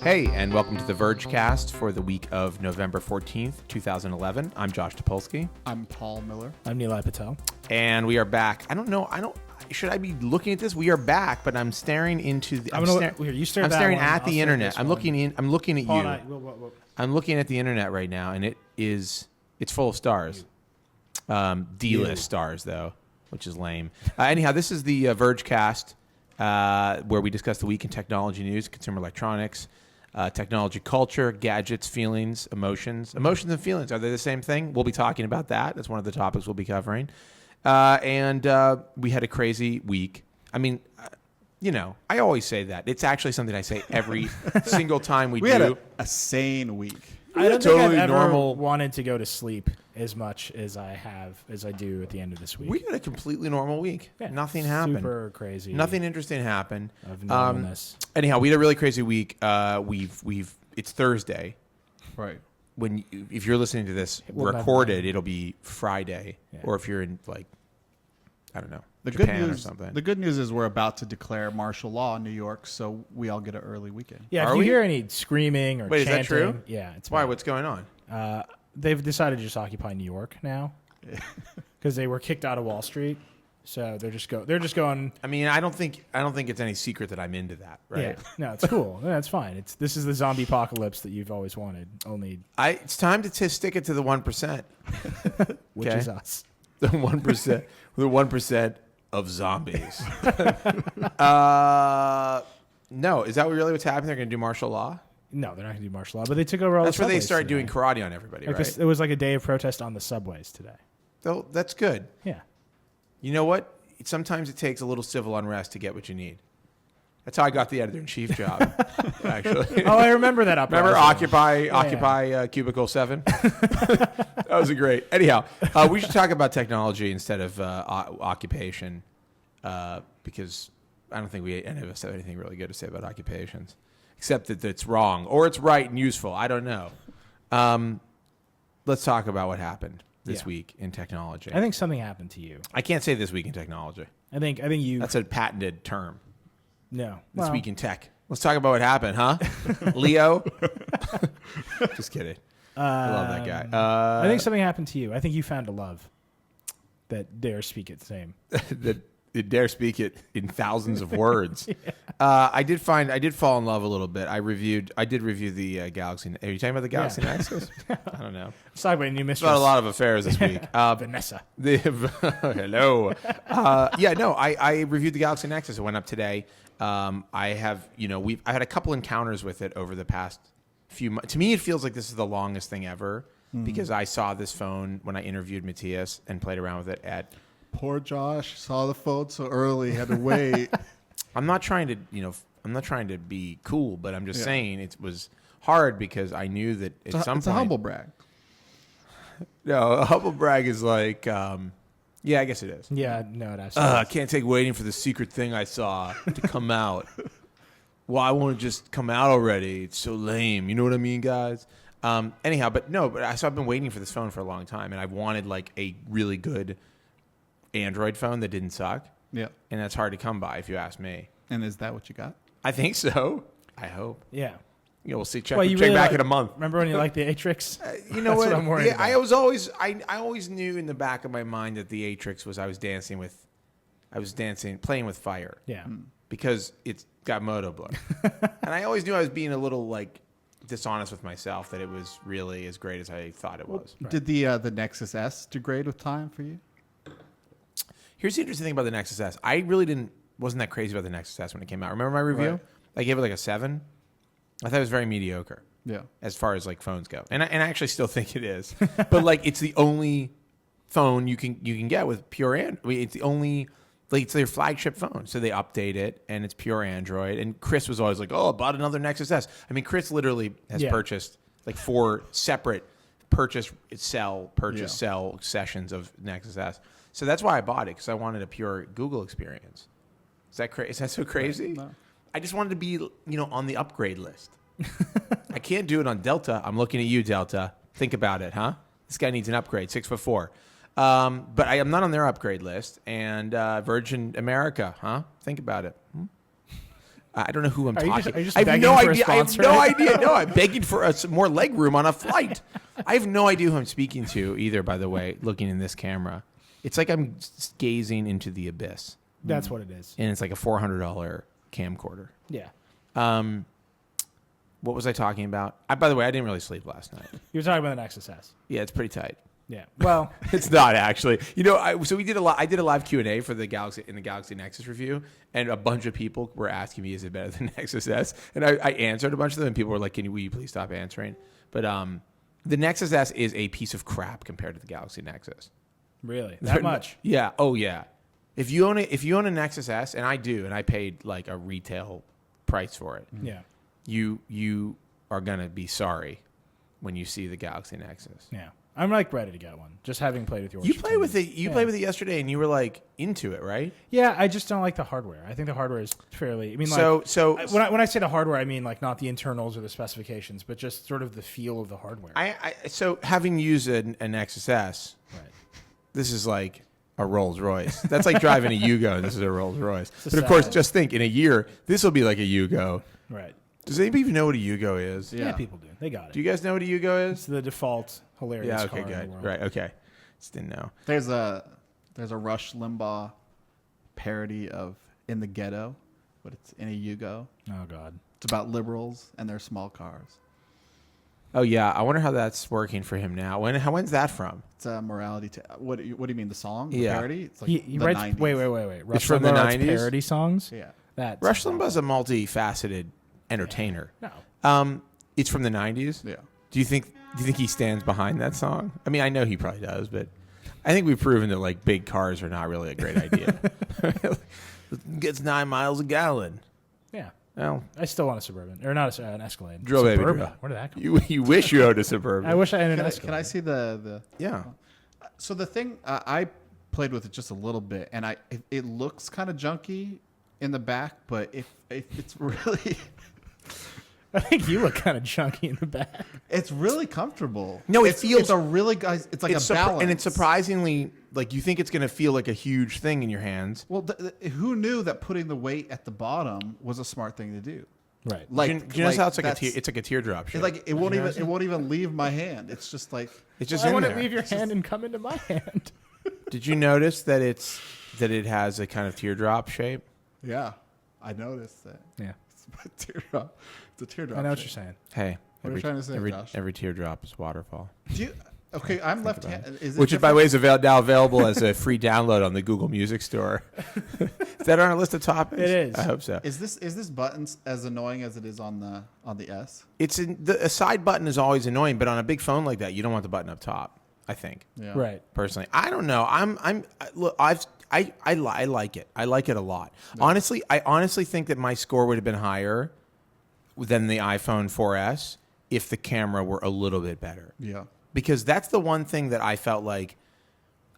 Hey, and welcome to the Vergecast for the week of November 14th, 2011. I'm Josh Topolsky. I'm Paul Miller. I'm Nilay Patel. And we are back. Should I be looking at this? We are back, but I'm staring into the... I'm staring at the internet. I'm looking at you. I'm looking at the internet right now, and it's full of stars. D-list stars, though, which is lame. Anyhow, this is the Vergecast, where we discuss the week in technology news, consumer electronics, technology culture, gadgets, feelings, emotions. Emotions and feelings, are they the same thing? We'll be talking about that. That's one of the topics we'll be covering. And we had a crazy week. I mean, I always say that. It's actually something I say every single time we do. We had a sane week. I don't think I've ever wanted to go to sleep as much as I do at the end of this week. We had a completely normal week. Yeah, nothing happened. Super crazy. Nothing interesting happened. Of normalness. Anyhow, we had a really crazy week. It's Thursday. Right. If you're listening to this recorded, it'll be Friday. Yeah. Or if you're in I don't know, Japan or something. The good news is we're about to declare martial law in New York, so we all get an early weekend. Yeah, if you hear any screaming or chanting. Is that true? Yeah. It's why? What's going on? They've decided to just occupy New York now because they were kicked out of Wall Street. So they're just going. I mean, I don't think it's any secret that I'm into that, right? Yeah. No, it's cool. That's fine. This is the zombie apocalypse that you've always wanted. It's time to stick it to the 1%, which is us. The 1%, the 1% of zombies. No, is that really what's happening? They're going to do martial law? No, they're not going to do martial law, but they took over all the subways. That's where they started today. doing karate on everybody, right? It was like a day of protest on the subways today. So that's good. Yeah. You know what? Sometimes it takes a little civil unrest to get what you need. That's how I got the editor-in-chief job, actually. Oh, I remember that uprising. Remember Occupy Cubicle 7? That was great. Anyhow, we should talk about technology instead of occupation because I don't think any of us have anything really good to say about occupations, except that it's wrong or it's right and useful. I don't know. Let's talk about what happened this week in technology. I think something happened to you. I can't say this week in technology. I think you... That's a patented term. No. This week in tech. Let's talk about what happened, huh? Leo? Just kidding. I love that guy. I think something happened to you. I think you found a love that dare speak its name. that dare speak it in thousands of words. Yeah. I did fall in love a little bit. I did review the Galaxy. Are you talking about the Galaxy Nexus? I don't know. Sideways, new mistress. About a lot of affairs this week. Vanessa. Hello. I reviewed the Galaxy Nexus. It went up today. I have, I had a couple encounters with it over the past few months. To me, it feels like this is the longest thing ever because I saw this phone when I interviewed Matthias and played around with it at. Poor Josh saw the phone so early, had to wait. I'm not trying to be cool, but I'm just saying it was hard because I knew that at some point. It's a humble brag. No, a humble brag is like, yeah, I guess it is. Yeah, no, it absolutely I can't take waiting for the secret thing I saw to come out. Well, I want to just come out already. It's so lame. You know what I mean, guys? Anyhow, so I've been waiting for this phone for a long time, and I wanted like a really good Android phone that didn't suck. Yeah. And that's hard to come by if you ask me. And is that what you got? I think so. I hope. Yeah. We'll see. Check back in a month. Remember when you liked the Atrix? You know what? I'm worried about. I always knew in the back of my mind that the Atrix was playing with fire. Yeah. Because it's got moto blur. And I always knew I was being a little dishonest with myself that it was really as great as I thought it was. Right. Did the Nexus S degrade with time for you? Here's the interesting thing about the Nexus S. I really wasn't that crazy about the Nexus S when it came out. Remember my review? Right. I gave it a 7. I thought it was very mediocre. Yeah. As far as phones go. And I actually still think it is. But it's the only phone you can get with pure Android. I mean, it's the only it's their flagship phone. So they update it and it's pure Android. And Chris was always like, "Oh, I bought another Nexus S." I mean, Chris literally has purchased 4 separate purchase sell sessions of Nexus S. So that's why I bought it, because I wanted a pure Google experience. Is that so crazy? No. I just wanted to be, on the upgrade list. I can't do it on Delta. I'm looking at you, Delta. Think about it, huh? This guy needs an upgrade, 6'4". But I am not on their upgrade list. And Virgin America, huh? Think about it. I don't know who I'm talking. Are you just I have begging no for a idea. I have sponsor? no idea. No, I'm begging for some more leg room on a flight. I have no idea who I'm speaking to either. By the way, looking in this camera, it's like I'm gazing into the abyss. That's what it is. And it's like a $400 camcorder. Yeah. What was I talking about? By the way, I didn't really sleep last night. You were talking about the Nexus S. Yeah, it's pretty tight. Yeah. Well, it's not actually. You know, so we did I did a live Q&A for the Galaxy Nexus review, and a bunch of people were asking me, "Is it better than Nexus S?" And I answered a bunch of them, and people were like, will you please stop answering?" But the Nexus S is a piece of crap compared to the Galaxy Nexus. Really? That much? Yeah. Oh yeah. If you own a Nexus S, and I do, and I paid like a retail price for it. Yeah. You are gonna be sorry when you see the Galaxy Nexus. Yeah. I'm like ready to get one. Just having played with yours. You played with it. You played with it yesterday, and you were like into it, right? Yeah, I just don't like the hardware. I think the hardware is fairly. I mean, when I say the hardware, I mean like not the internals or the specifications, but just sort of the feel of the hardware. So having used a Nexus S, right. This is like a Rolls Royce. That's like driving a Yugo. This is a Rolls Royce. But of course, just think in a year, this will be like a Yugo. Right. Does anybody even know what a Yugo is? Yeah, people do. They got it. Do you guys know what a Yugo is? It's the default hilarious car in the world. Right, okay. Just didn't know. There's a Rush Limbaugh parody of In the Ghetto, but it's in a Yugo. Oh, God. It's about liberals and their small cars. Oh, yeah. I wonder how that's working for him now. When's that from? It's a morality. What do you mean, the song? The yeah. parody? It's like he the writes, 90s. Wait. Rush it's from the 90s? Parody songs? Yeah. Rush Limbaugh's a multifaceted entertainer. No. It's from the 90s? Yeah. Do you think he stands behind that song? I mean, I know he probably does, but I think we've proven that like big cars are not really a great idea. Gets 9 miles a gallon. Yeah. Well, I still want a Suburban. Or not an Escalade. Drill baby drill. Where did that come from? You wish you owned a Suburban. I wish I owned an Escalade. Can I see the... Yeah. So the thing, I played with it just a little bit, and it looks kind of junky in the back, but if it's really... I think you look kind of junky in the back. It's really comfortable. No, it's a really guys. It's like a balance, and it's surprisingly like you think it's going to feel like a huge thing in your hands. Well, who knew that putting the weight at the bottom was a smart thing to do? Right. Like, do you know how it's like it's like a teardrop shape. It's like it won't even leave my hand. It's just like it's just. I want to leave your hand and come into my hand. Did you notice that it has a kind of teardrop shape? Yeah, I noticed that. Yeah, it's a teardrop. It's a teardrop. I know what shape. you're saying. Hey, what are you trying to say, Josh? Every teardrap is waterfall. Okay, I'm left-handed. Which, by the way, is now available as a free download on the Google Music Store. Is that on our list of topics? It is. I hope so. Is this button as annoying as it is on the S? A side button is always annoying, but on a big phone like that, you don't want the button up top. I think. Yeah. Right. Personally, I don't know. I like it. I like it a lot. Yeah. Honestly, I honestly think that my score would have been higher than the iPhone 4S if the camera were a little bit better. Yeah. Because that's the one thing that I felt like,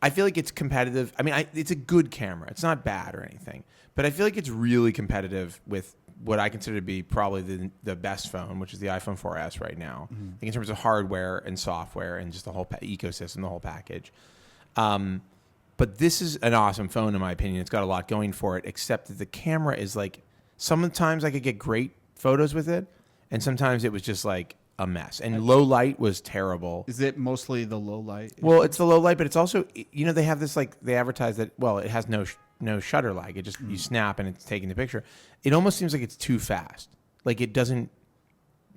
I feel like it's competitive. I mean, it's a good camera. It's not bad or anything. But I feel like it's really competitive with what I consider to be probably the best phone, which is the iPhone 4S right now. Mm-hmm. I think in terms of hardware and software and just the whole ecosystem, the whole package. But this is an awesome phone, in my opinion. It's got a lot going for it, except that the camera is like, sometimes I could get great photos with it, and sometimes it was just like a mess. And low light was terrible. Is it mostly the low light? Well, it's the low light, but it's also, they have this, like, they advertise that, well, it has no shutter lag. It just, you snap and it's taking the picture. It almost seems like it's too fast. Like it doesn't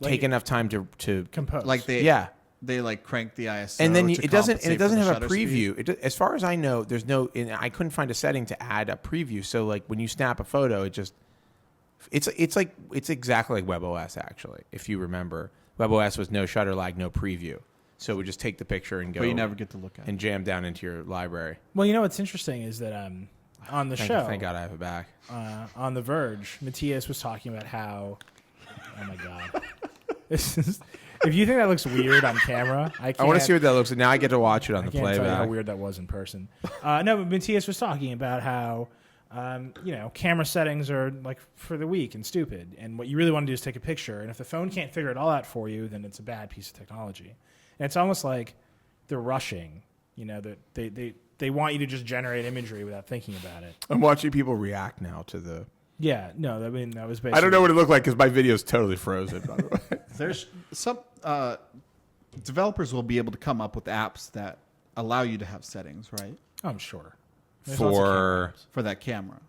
take enough time to compose. Like they like crank the ISO, and then it doesn't have a preview. As far as I know, there's no. I couldn't find a setting to add a preview. So like when you snap a photo, it's exactly like WebOS actually. If you remember, WebOS was no shutter lag, no preview. So we just take the picture and go. But you never get to look at it. And jam down into your library. Well, what's interesting is that on the show, thank God I have it back. On The Verge, Matthias was talking about how. Oh my God. If you think that looks weird on camera, I want to see what that looks like. Now I get to watch it on the playback. Tell you how weird that was in person. No, but Matthias was talking about how, camera settings are like for the weak and stupid, and what you really want to do is take a picture. And if the phone can't figure it all out for you, then it's a bad piece of technology. And it's almost like they're rushing. That they want you to just generate imagery without thinking about it. I'm watching people react now to the Yeah, no, I mean, that was basically... I don't know what it looked like because my video is totally frozen, by the way. There's some developers will be able to come up with apps that allow you to have settings, right? I'm sure. For that camera.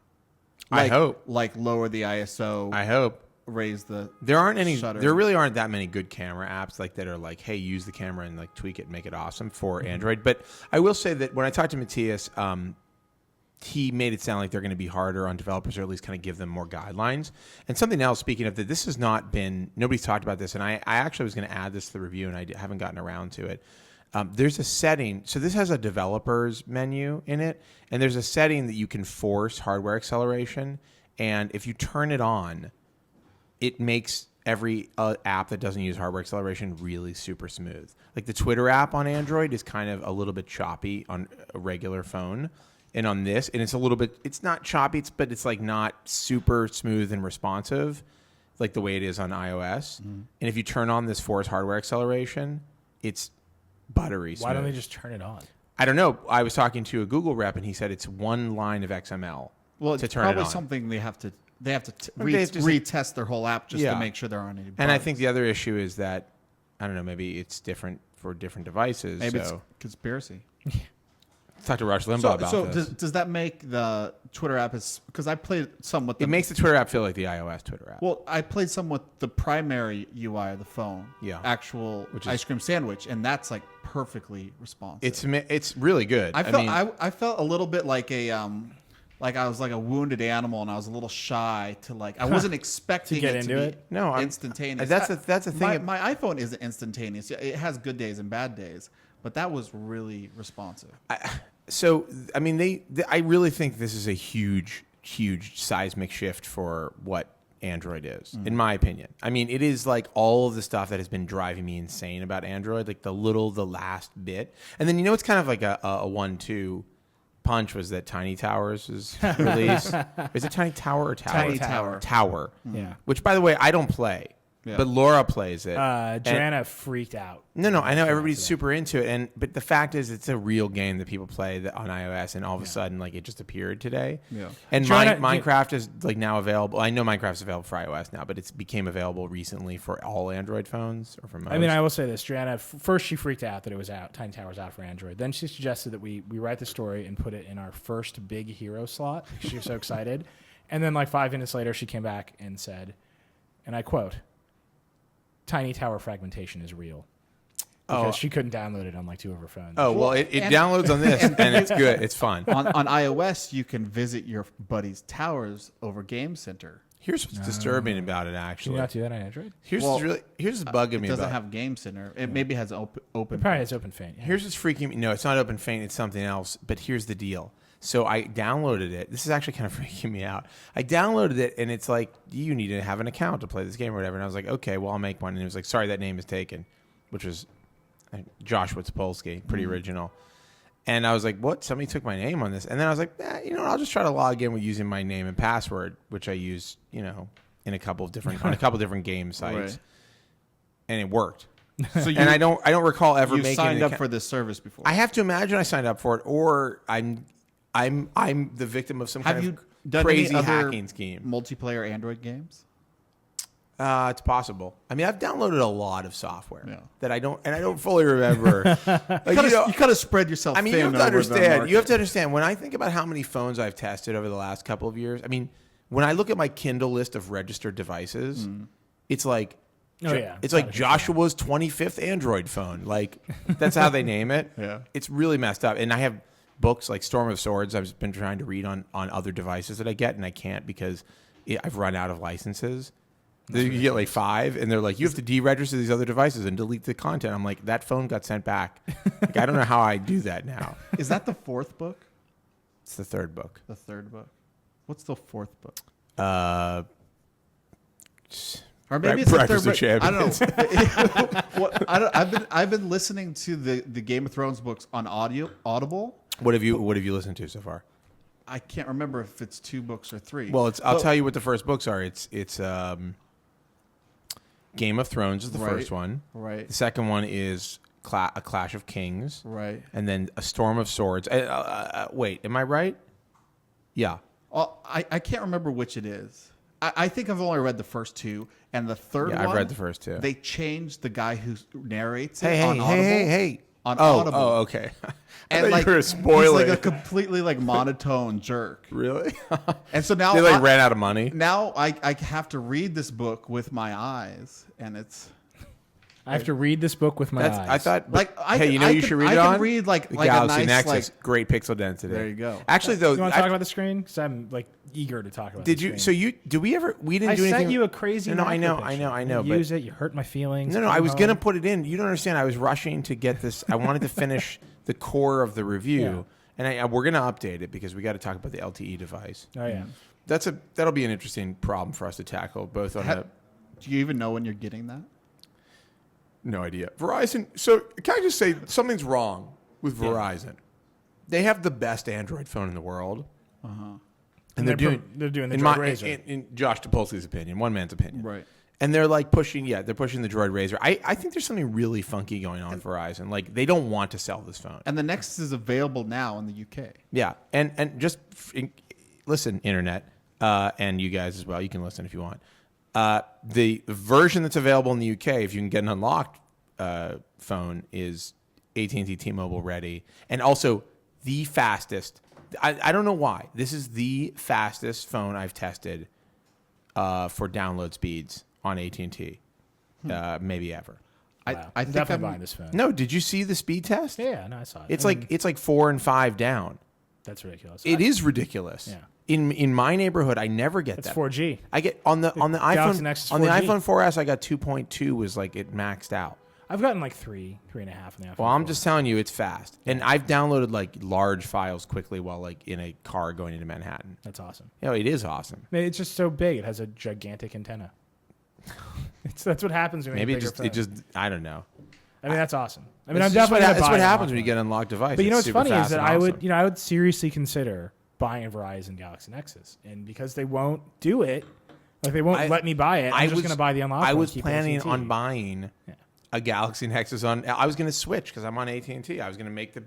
I hope. Like lower the ISO. I hope. Raise the There aren't any. shutter. There really aren't that many good camera apps like that are like, hey, use the camera and like tweak it, and make it awesome for Android. But I will say that when I talked to Matthias, he made it sound like they're going to be harder on developers, or at least kind of give them more guidelines. And something else, speaking of that, this has not been. Nobody's talked about this, and I actually was going to add this to the review, and I haven't gotten around to it. There's a setting. So this has a developers menu in it, and there's a setting that you can force hardware acceleration, and if you turn it on, it makes every app that doesn't use hardware acceleration really super smooth. Like the Twitter app on Android is kind of a little bit choppy on a regular phone. And on this, and it's a little bit, it's not choppy, but it's like not super smooth and responsive like the way it is on iOS. And if you turn on this force hardware acceleration, it's buttery smooth. Why don't they just turn it on? I don't know. I was talking to a Google rep, and he said it's one line of XML to turn it on. Probably something they have to retest their whole app just to make sure there aren't any bugs. And I think the other issue is that, I don't know, maybe it's different for different devices. Maybe it's conspiracy. Talk to Rush Limbaugh about this. Does that make the Twitter app because I played some with it makes the Twitter app feel like the iOS Twitter app. Well, I played some with the primary UI of the phone. Yeah. Actual ice cream sandwich, and that's like perfectly responsive. It's really good. I felt a little bit like like I was like a wounded animal, and I was a little shy to like. I wasn't expecting to get it into to it. be instantaneous. That's the thing. My iPhone isn't instantaneous. It has good days and bad days, but that was really responsive. I really think this is a huge seismic shift for what Android is, in my opinion. I mean, it is like all of the stuff that has been driving me insane about Android, like the last bit. And then, it's kind of like a 1-2 punch was that Tiny Towers was released. Is it Tiny Tower or Tower? Tiny Tower. Tower. Yeah. Which, by the way, I don't play. Yeah. But Laura plays it. Joanna freaked out. No, I know everybody's super into it, but the fact is, it's a real game that people play on iOS, and all of a sudden, like it just appeared today. Yeah. And Minecraft is like now available. I know Minecraft's available for iOS now, but it's became available recently for all Android phones or for most. I mean, I will say this: Joanna first she freaked out that it was out. Tiny Tower's out for Android. Then she suggested that we write the story and put it in our first big hero slot. She was so excited, and then like 5 minutes later, she came back and said, and I quote, Tiny Tower fragmentation is real. Because she couldn't download it on like 2 of her phones. Oh, well, it downloads on this, and it's good. It's fun. On iOS, you can visit your buddy's towers over Game Center. Here's what's disturbing about it, actually. Can you not do that on Android? Here's what's bugging me about it. It doesn't have Game Center. It maybe has open. It probably has Open Faint. Yeah. Here's what's freaking me. No, it's not Open Faint. It's something else. But here's the deal. So I downloaded it. This is actually kind of freaking me out. I downloaded it, and it's like, you need to have an account to play this game or whatever. And I was like, okay, well, I'll make one. And it was like, sorry, that name is taken, which was Joshua Topolsky, pretty original. And I was like, what? Somebody took my name on this. And then I was like, I'll just try to log in with using my name and password, which I use, in a couple of different game sites. Right. And it worked. So I don't recall ever making. You signed up for this service before. I have to imagine I signed up for it, or I'm the victim of some kind of crazy hacking scheme. Multiplayer Android games? It's possible. I mean, I've downloaded a lot of software that I don't fully remember. You kind of spread yourself. I mean, you have to understand. You have to understand when I think about how many phones I've tested over the last couple of years. I mean, when I look at my Kindle list of registered devices, it's like. It's like Joshua's 25th Android phone. Like, that's how they name it. Yeah. It's really messed up. And I have books like Storm of Swords I've been trying to read on other devices that I get, and I can't because I've run out of licenses. You get like 5, and they're like, you have to deregister these other devices and delete the content. I'm like, that phone got sent back. Like, I don't know how I do that now. Is that the 4th book? It's the 3rd book. The 3rd book. What's the 4th book? Or maybe it's Breakfast the 3rd book. I don't know. I've been listening to the Game of Thrones books on Audible. What have you listened to so far? I can't remember if it's 2 books or 3. Well, I'll tell you what the first books are. It's Game of Thrones is the first one. Right. The second one is A Clash of Kings. Right. And then A Storm of Swords. Wait, am I right? Yeah. I can't remember which it is. I think I've only read the first two, and the third one. I've read the first two. They changed the guy who narrates it on Audible. Hey. On Audible. Oh, okay. And like you were spoiling. he's like a completely like monotone jerk. Really? And so now they like ran out of money. Now I have to read this book with my eyes, and it's. I have to read this book with my eyes. I thought, you should read it on? I can read like the like Galaxy a nice Nexus, great pixel density. There you go. Actually, though, you want to talk about the screen? Because I'm like eager to talk about. Did you? So you? Do we ever? We didn't do anything. I sent you a crazy. No, I know. You use it. You hurt my feelings. No, I was gonna put it in. You don't understand. I was rushing to get this. I wanted to finish the core of the review, and we're gonna update it because we got to talk about the LTE device. Oh yeah. That'll be an interesting problem for us to tackle. Both on the. Do you even know when you're getting that? No idea. Verizon. So can I just say something's wrong with Verizon? Yeah. They have the best Android phone in the world, and they're doing the Droid Razor. In Josh Topolsky's opinion, one man's opinion, right? And they're like pushing the Droid Razor. I think there's something really funky going on with Verizon. Like they don't want to sell this phone. And the Nexus is available now in the UK. Yeah, and just listen, internet, and you guys as well. You can listen if you want. The version that's available in the UK, if you can get an unlocked phone, is AT&T T-Mobile ready, and also the fastest. I don't know why. This is the fastest phone I've tested for download speeds on AT&T, maybe ever. Wow. I think I'm buying this phone. No, did you see the speed test? Yeah, no, I saw it. It's like 4 and 5 down. That's ridiculous. It is ridiculous. Yeah. In my neighborhood, I never get that. It's 4G. I get on the iPhone Nexus on the 4G. iPhone 4S. I got 2.2 was like it maxed out. I've gotten like 3.5 on the iPhone. Well, I'm just telling you, it's fast, and I've downloaded like large files quickly while like in a car going into Manhattan. That's awesome. Yeah, it is awesome. It's just so big; it has a gigantic antenna. That's what happens when maybe it just I don't know. I mean, that's awesome. I mean, I'm definitely. That's what happens when you get an unlocked device. But you know what's funny is that I awesome. would seriously consider buying a Verizon Galaxy Nexus, and because they won't do it, like they won't let me buy it, I'm just going to buy the unlocked. I was planning on buying a Galaxy Nexus on. I was going to switch because I'm on AT&T. I was going to make the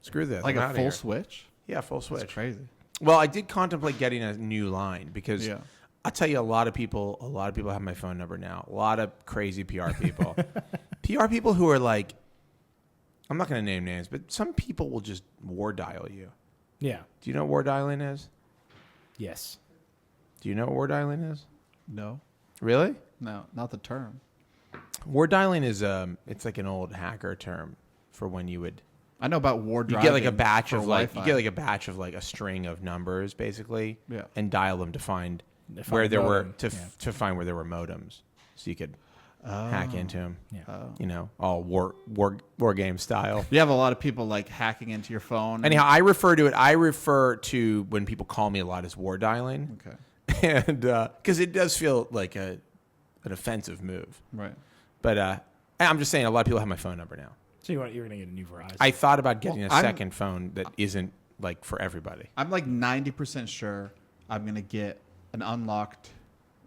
screw this, like a full switch. Yeah, full switch. That's crazy. Well, I did contemplate getting a new line because I'll tell you, a lot of people have my phone number now. A lot of crazy PR people, PR people who are like, I'm not going to name names, but some people will just war dial you. Yeah. Do you know what war dialing is? Yes. Do you know what war dialing is? No. Really? No, not the term. War dialing is it's like an old hacker term for when you would. I know about war driving. You get like a batch of a string of numbers basically, and dial them to find where there were to find where there were modems, so you could hack into them. Yeah. All war game style. You have a lot of people like hacking into your phone. Anyhow, I refer to when people call me a lot as war dialing. Okay. And because it does feel like an offensive move, right? But I'm just saying, a lot of people have my phone number now. So you're going to get a new Verizon? I thought about getting a second phone that isn't like for everybody. I'm like 90% sure I'm going to get an unlocked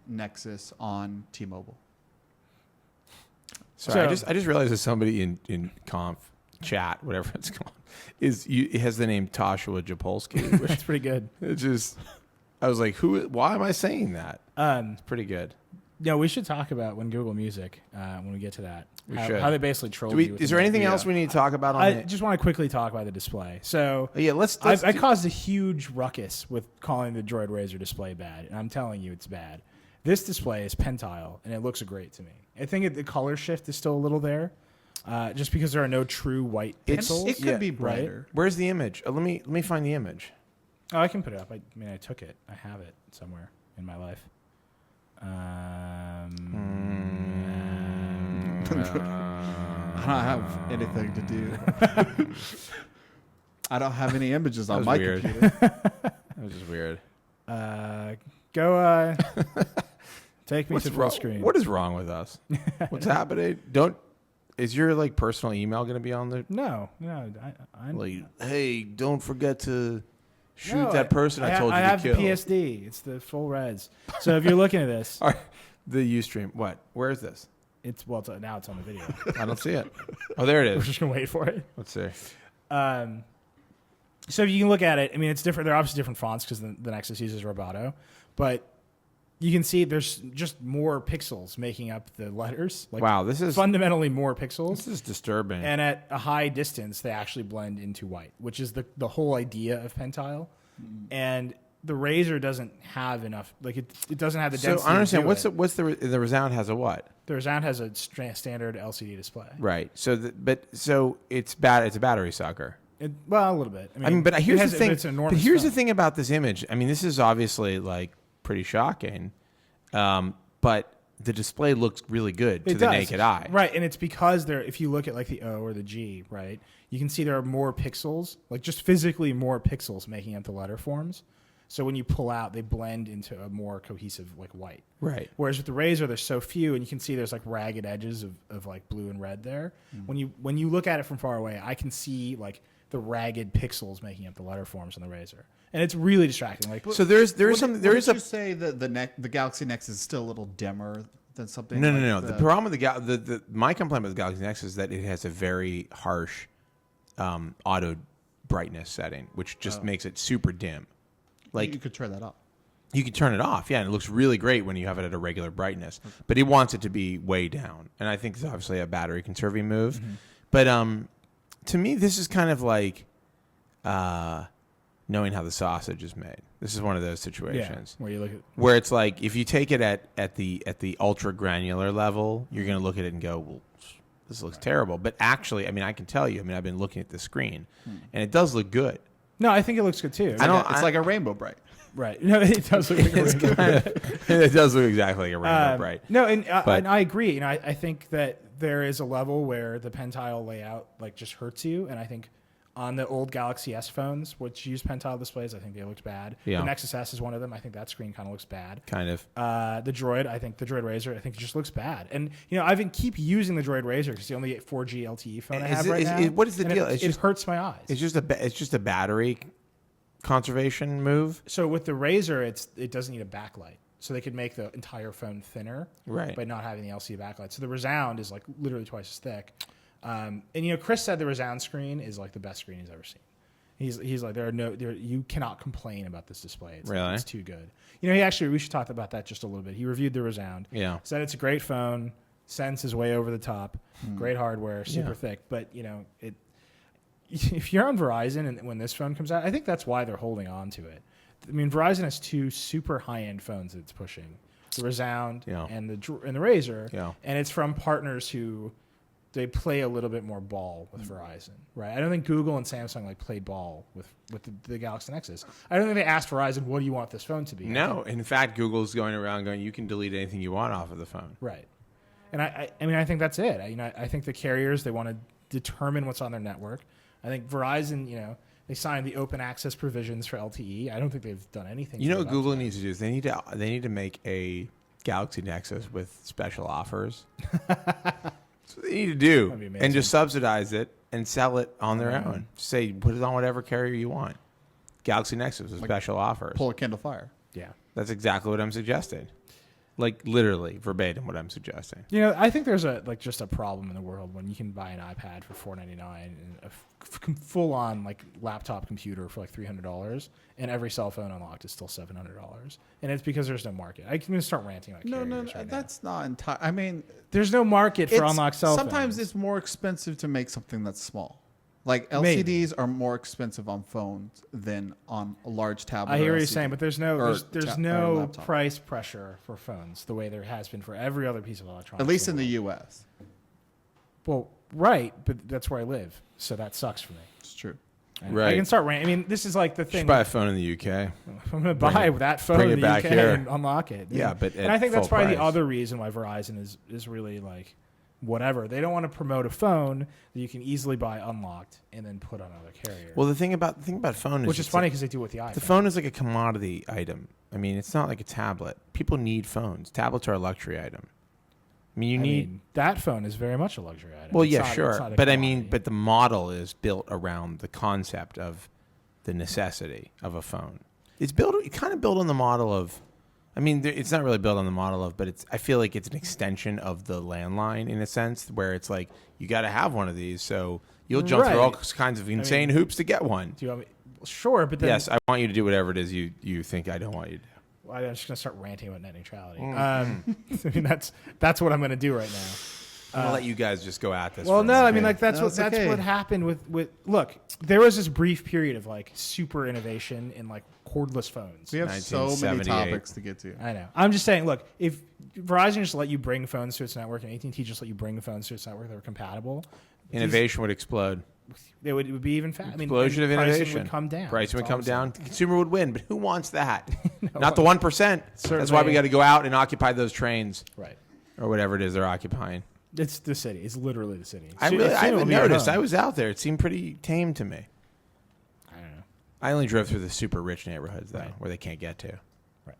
Nexus on T-Mobile. Sorry, I just realized that somebody in conf chat, whatever it's called, it has the name Toshua Japolsky. That's pretty good. It just, I was like, why am I saying that? It's pretty good. No, we should talk about when Google Music, when we get to that. How they basically troll you. Is there anything else we need to talk about on it? I just want to quickly talk about the display. So I caused a huge ruckus with calling the Droid Razor display bad, and I'm telling you it's bad. This display is pentile, and it looks great to me. I think the color shift is still a little there, just because there are no true white pixels. It could be brighter. Right? Where's the image? Let me find the image. Oh, I can put it up. I mean, I took it. I have it somewhere in my life. I don't have anything to do. I don't have any images on my computer. That was just weird. Go take me to full screen. What is wrong with us? What's happening? Is your like personal email going to be on there? No. Like, hey, don't forget to shoot that person I told you to kill. I have the PSD. It's the full res. So if you're looking at this, the Ustream. What? Where is this? Now it's on the video. I don't see it. Oh, there it is. We're just gonna wait for it. Let's see. So if you can look at it, I mean, it's different. They're obviously different fonts because the Nexus uses Roboto, but you can see there's just more pixels making up the letters. Like, wow, this is fundamentally more pixels. This is disturbing. And at a high distance, they actually blend into white, which is the whole idea of Pentile. And the Razr doesn't have enough. Like it doesn't have the density. So I understand. What's the Resound has a what? The Resound has a standard LCD display. Right. So it's bad. It's a battery sucker. Well, a little bit. I mean, but here's the thing. It's an enormous but here's phone. the thing about this image. I mean, this is obviously like pretty shocking, but the display looks really good to the naked eye. Right, and it's because if you look at like the O or the G, right, you can see there are more pixels, like just physically more pixels making up the letter forms. So when you pull out, they blend into a more cohesive like white. Right. Whereas with the Razr, there's so few, and you can see there's like ragged edges of like blue and red there. When you look at it from far away, I can see like the ragged pixels making up the letter forms on the Razr, and it's really distracting. Like, so there is you say that the Galaxy Nexus is still a little dimmer than something? No. The problem with my complaint with the Galaxy Nexus is that it has a very harsh auto brightness setting, which just makes it super dim. Like you could turn that off. You can turn it off, yeah, and it looks really great when you have it at a regular brightness. Okay. But he wants it to be way down, and I think it's obviously a battery conserving move. Mm-hmm. But to me, this is kind of like knowing how the sausage is made. This is one of those situations where you look at where it's like if you take it at the ultra granular level, you're going to look at it and go, well, this looks terrible. But actually, I mean, I can tell you. I mean, I've been looking at the screen, and it does look good. No, I think it looks good too. It's like a rainbow bright. Right. No, it does look like a rainbow bright. It does look exactly like a rainbow bright. No, and I agree. You know, I think that there is a level where the Pentile layout like just hurts you, and I think on the old Galaxy S phones, which use Pentile displays, I think they looked bad. Yeah. The Nexus S is one of them. I think that screen kind of looks bad. Kind of. The Droid, I think the Droid Razr, I think it just looks bad. And you know, I keep using the Droid Razr because it's the only 4G LTE phone I have right now. What is the deal? It hurts my eyes. It's just a battery conservation move. So with the Razr, it doesn't need a backlight. So they could make the entire phone thinner, right, by not having the LCD backlight. So the Resound is like literally twice as thick. And you know, Chris said the Resound screen is like the best screen he's ever seen. He's like you cannot complain about this display. Really? It's too good. You know, we should talk about that just a little bit. He reviewed the Resound. Yeah. Said it's a great phone. Sense is way over the top. Great hardware, super thick. But you know, if you're on Verizon and when this phone comes out, I think that's why they're holding on to it. I mean, Verizon has two super high-end phones that it's pushing, the Resound and the Razr, and it's from partners who they play a little bit more ball with Verizon, right? I don't think Google and Samsung like played ball with the Galaxy Nexus. I don't think they asked Verizon, "What do you want this phone to be?" No, in fact, Google's going around going, "You can delete anything you want off of the phone." Right, and I mean, I think that's it. I think the carriers, they want to determine what's on their network. I think Verizon, they signed the open access provisions for LTE. I don't think they've done anything. You know what Google needs to do is they need to make a Galaxy Nexus with special offers. That's what they need to do, and just subsidize it and sell it on their own. Say put it on whatever carrier you want. Galaxy Nexus with special offers. Pull a Kindle Fire. Yeah, that's exactly what I'm suggesting. Like literally verbatim what I'm suggesting. You know, I think there's just a problem in the world when you can buy an iPad for $499 and a full on like laptop computer for like $300, and every cell phone unlocked is still $700, and it's because there's no market. I'm going to start ranting about carriers right that's not entirely. I mean, there's no market for unlocked cell phones. Sometimes it's more expensive to make something that's small. Like LCDs are more expensive on phones than on a large tablet. I hear what you're saying, but there's no price pressure for phones the way there has been for every other piece of electronics. At least in the U.S. Well, right, but that's where I live, so that sucks for me. It's true. Right. I can start ranting. I mean, this is like the thing. You should buy a phone in the UK. I'm going to buy that phone in the UK and unlock it. Yeah, and I think that's probably the other reason why Verizon is really like whatever. They don't want to promote a phone that you can easily buy unlocked and then put on another carrier. Well, the thing about phone is, which is funny because they do it with the iPhone. The phone is like a commodity item. I mean, it's not like a tablet. People need phones. Tablets are a luxury item. I mean, that phone is very much a luxury item. Well, sure, but I mean, but the model is built around the concept of the necessity of a phone. It's kind of built on the model of. I mean, it's not really built on the model of, but I feel like it's an extension of the landline in a sense, where it's like you got to have one of these, so you'll jump through all kinds of insane hoops to get one. Do you want me? Sure, but then yes, I want you to do whatever it is you think I don't want you to do. Well, I'm just going to start ranting about net neutrality. I mean, that's what I'm going to do right now. I'm gonna let you guys just go at this. Well, no, I mean, like that's what happened with. Look, there was this brief period of like super innovation in like cordless phones. We have so many topics to get to. I know. I'm just saying. Look, if Verizon just let you bring phones to its network, and AT&T just let you bring the phones to its network that were compatible, innovation would explode. It would be even faster. Explosion of innovation. Pricing would come down. Pricing would come down. The consumer would win, but who wants that? No, Not the 1%. That's why we got to go out and occupy those trains, right, or whatever it is they're occupying. It's the city. It's literally the city. I haven't noticed. I was out there. It seemed pretty tame to me. I don't know. I only drove through the super rich neighborhoods though, where they can't get to. Right.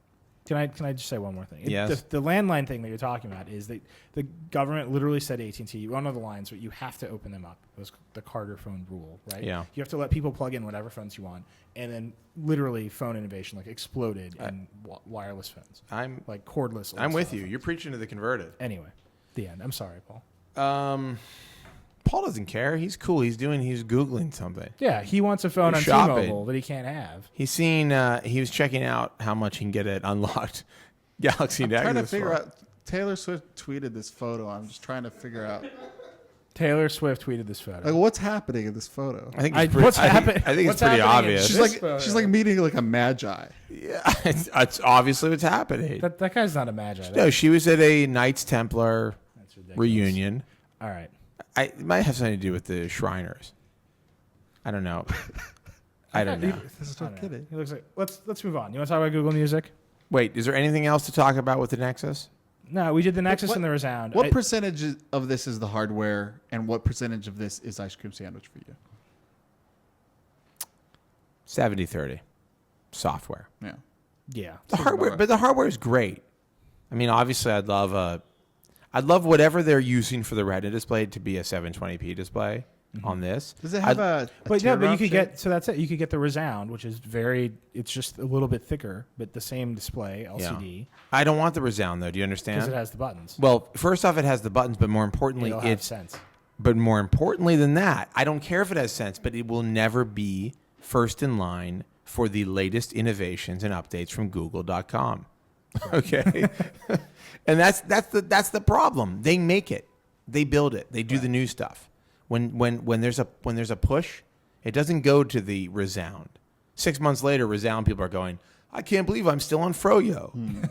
Can I just say one more thing? Yes. The landline thing that you're talking about is that the government literally said to AT&T, you want to know the lines, but you have to open them up. It was the Carter phone rule, right? Yeah. You have to let people plug in whatever phones you want, and then literally phone innovation like exploded in wireless phones. I'm like cordless. I'm with you. You're preaching to the converted. Anyway. The end. I'm sorry, Paul. Paul doesn't care. He's cool. He's Googling something. Yeah, he wants a phone on T-Mobile that he can't have. He's seen. He was checking out how much he can get at unlocked Galaxy Nexus. I'm trying to figure out. Taylor Swift tweeted this photo. I'm just trying to figure out. Taylor Swift tweeted this photo. Like, what's happening in this photo? I think it's pretty obvious. She's like meeting like a magi. Yeah, it's obviously what's happening. That guy's not a magi. No, she was at a Knights Templar reunion. All right. It might have something to do with the Shriners. I don't know. I don't know. He looks like let's move on. You want to talk about Google Music? Wait, is there anything else to talk about with the Nexus? No, we did the Nexus and the Resound. What percentage of this is the hardware, and what percentage of this is ice cream sandwich for you? 70-30. Software. Yeah. The hardware, but the hardware is great. I mean, obviously, I'd love whatever they're using for the Retina display to be a 720p display on this. Does it have a but you could get, so that's it. You could get the Resound, which is it's just a little bit thicker, but the same display, LCD. Yeah. I don't want the Resound though. Do you understand? Because it has the buttons. Well, first off, it has the buttons, but more importantly, it's sense. But more importantly than that, I don't care if it has sense, but it will never be first in line for the latest innovations and updates from Google.com. Okay, and that's the problem. They make it, they build it, they do the new stuff. When there's a push, it doesn't go to the Resound. 6 months later, Resound people are going, I can't believe I'm still on Froyo.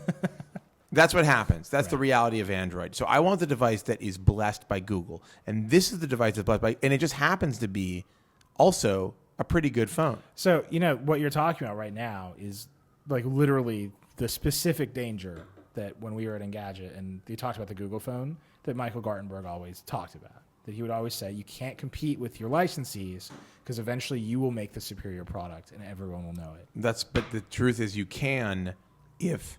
That's what happens. That's the reality of Android. So I want the device that is blessed by Google, and this is the device that's blessed by, and it just happens to be also a pretty good phone. So what you're talking about right now is like literally the specific danger that when we were at Engadget and they talked about the Google phone that Michael Gartenberg always talked about. That he would always say, you can't compete with your licensees because eventually you will make the superior product and everyone will know it. But the truth is you can if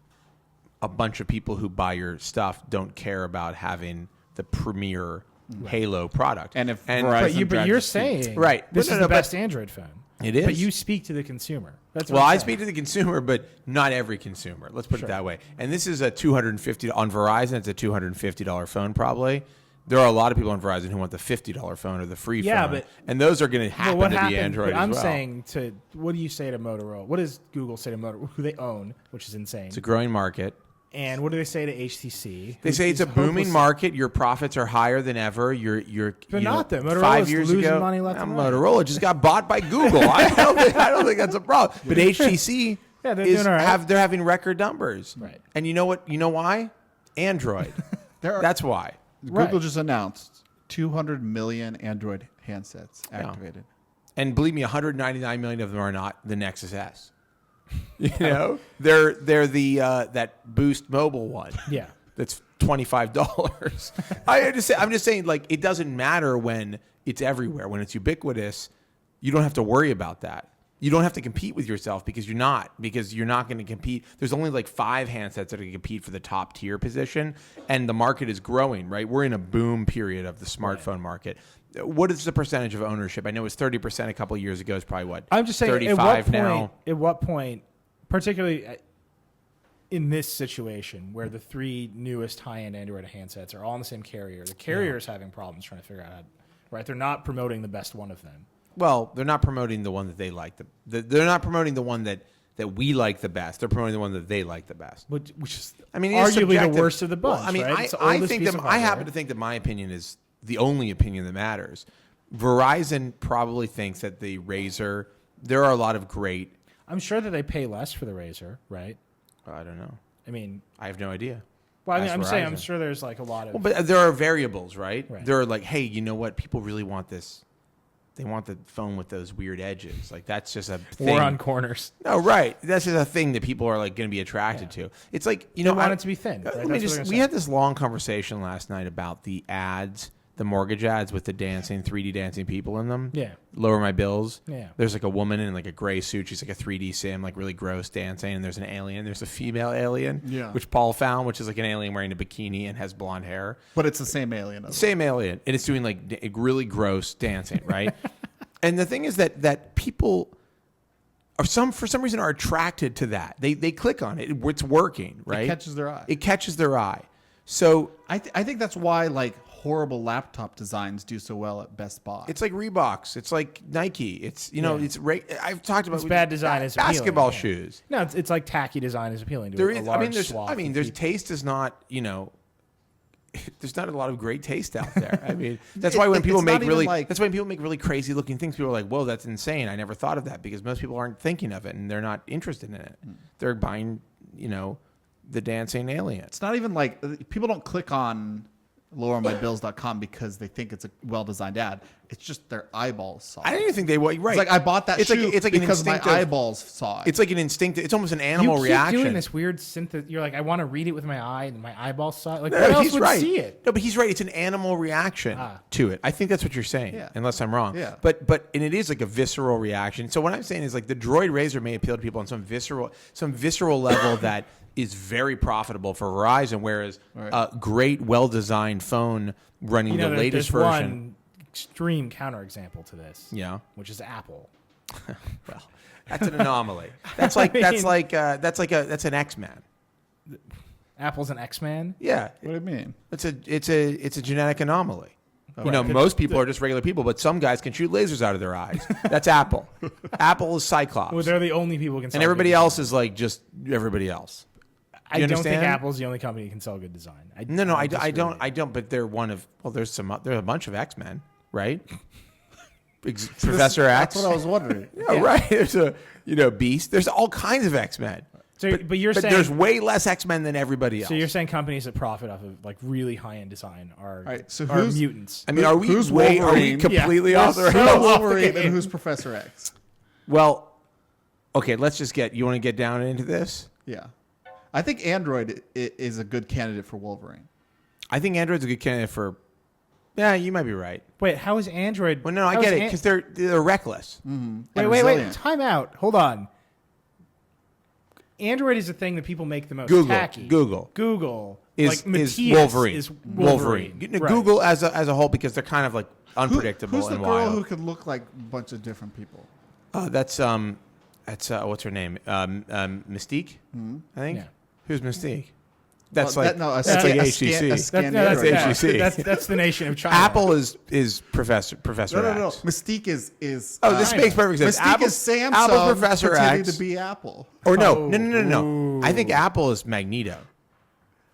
a bunch of people who buy your stuff don't care about having the premier Halo product. But you're saying this is the best Android phone. It is. But you speak to the consumer. That's I speak to the consumer, but not every consumer. Let's put it that way. And this is a $250 on Verizon. It's a $250 phone probably. There are a lot of people on Verizon who want the $50 phone or the free phone. And those are going to happen to be Android as well. I'm saying what do you say to Motorola? What does Google say to Motorola, who they own, which is insane? It's a growing market. And what do they say to HTC? They say it's a booming market. Your profits are higher than ever. They're not them. Motorola's 5 years losing ago, money left and right. Motorola just got bought by Google. I don't think that's a problem. But HTC they're doing all right. They're having record numbers. Right. And you know what? You know why? Android. That's why. Google just announced 200 million Android handsets activated. Yeah. And believe me, 199 million of them are not the Nexus S. They're the that Boost mobile one. Yeah, that's $25. I'm just saying, like, it doesn't matter when it's everywhere. When it's ubiquitous, you don't have to worry about that. You don't have to compete with yourself because you're not going to compete. There's only like 5 handsets that are going to compete for the top tier position, and the market is growing. Right, we're in a boom period of the smartphone market. What is the percentage of ownership? I know it was 30% a couple of years ago. It's probably what? I'm just saying, 35 now. At what point, particularly in this situation where the 3 newest high-end Android handsets are all on the same carrier, the carrier is having problems trying to figure out how, right? They're not promoting the best one of them. Well, they're not promoting the one that they like. They're not promoting the one that we like the best. They're promoting the one that they like the best. Which is, I mean, arguably the worst of the bunch. Well, I mean, right? I think that I happen to think that my opinion is the only opinion that matters. Verizon probably thinks that the Razr. There are a lot of great. I'm sure that they pay less for the Razr, right? I don't know. I mean, I have no idea. Well, I mean, I'm saying I'm sure there's like a lot of. Well, but there are variables, right? They're like, hey, you know what? People really want this. They want the phone with those weird edges. Like that's just a thing. Or on corners. No, right. That's just a thing that people are like going to be attracted to. It's like they want it to be thin. Right? We had this long conversation last night about the ads, the mortgage ads with the 3D dancing people in them. Yeah. Lower my bills. Yeah. There's like a woman in like a gray suit. She's like a 3D sim, like really gross dancing. And there's an alien. There's a female alien, which Paul found, which is like an alien wearing a bikini and has blonde hair. But it's the same alien. Same alien. And it's doing like really gross dancing, right? And the thing is that people for some reason are attracted to that. They click on it. It's working, right? It catches their eye. It catches their eye. So I think that's why like horrible laptop designs do so well at Best Buy. It's like Reeboks. It's like Nike. It's I've talked about bad design is basketball appealing, shoes. No, it's like tacky design is appealing to a large swath. There's taste is not, there's not a lot of great taste out there. I mean, that's why when people make really crazy looking things, people are like, "Whoa, that's insane! I never thought of that," because most people aren't thinking of it and they're not interested in it. They're buying, the dancing alien. It's not even like people don't click on lowermybills.com because they think it's a well-designed ad. It's just their eyeballs saw it. I don't even think they would. Right. It's like I bought that shoe because my eyeballs saw it. It's like an instinctive. It's almost an animal reaction. You're doing this weird synthesis. You're like, I want to read it with my eye, and my eyeballs saw it. Like, what else would see it? No, but he's right. It's an animal reaction to it. I think that's what you're saying, unless I'm wrong. Yeah. But and it is like a visceral reaction. So what I'm saying is like the Droid Razr may appeal to people on some visceral level that is very profitable for Verizon, whereas a great, well-designed phone running the latest version. One extreme counterexample to this, which is Apple. Well, that's an anomaly. That's an X-Man. Apple's an X-Man. Yeah. What do you mean? It's a genetic anomaly. Most people are just regular people, but some guys can shoot lasers out of their eyes. That's Apple. Apple is Cyclops. Well, they're the only people who can sell and everybody else is like just everybody else. I don't think Apple's the only company who can sell good design. I don't. But they're one of. Well, there's a bunch of X-Men, right? Professor X. That's what I was wondering. Right. There's a Beast. There's all kinds of X-Men. So, but you're saying there's way less X-Men than everybody else. So you're saying companies that profit off of like really high-end design are mutants. I mean, are we completely off the rails? Who's Wolverine and who's Professor X? Well, okay. Let's just you want to get down into this? Yeah. I think Android is a good candidate for Wolverine. I think Android's a good candidate for. Yeah, you might be right. Wait, how is Android? Well, no, I get it because they're reckless. Mm-hmm. Wait! Time out. Hold on. Android is the thing that people make the most tacky. Google is Wolverine. Is Wolverine. Right. Google as a whole because they're kind of like unpredictable who's the and girl wild. Who could look like a bunch of different people? That's what's her name? Mystique, I think. Yeah. Who's Mystique? That's like HTC. That's the nation of China. Apple is Professor X. No. Mystique is. This makes perfect sense. Mystique is Samsung. Apple Professor X to be Apple. Or no. I think Apple is Magneto.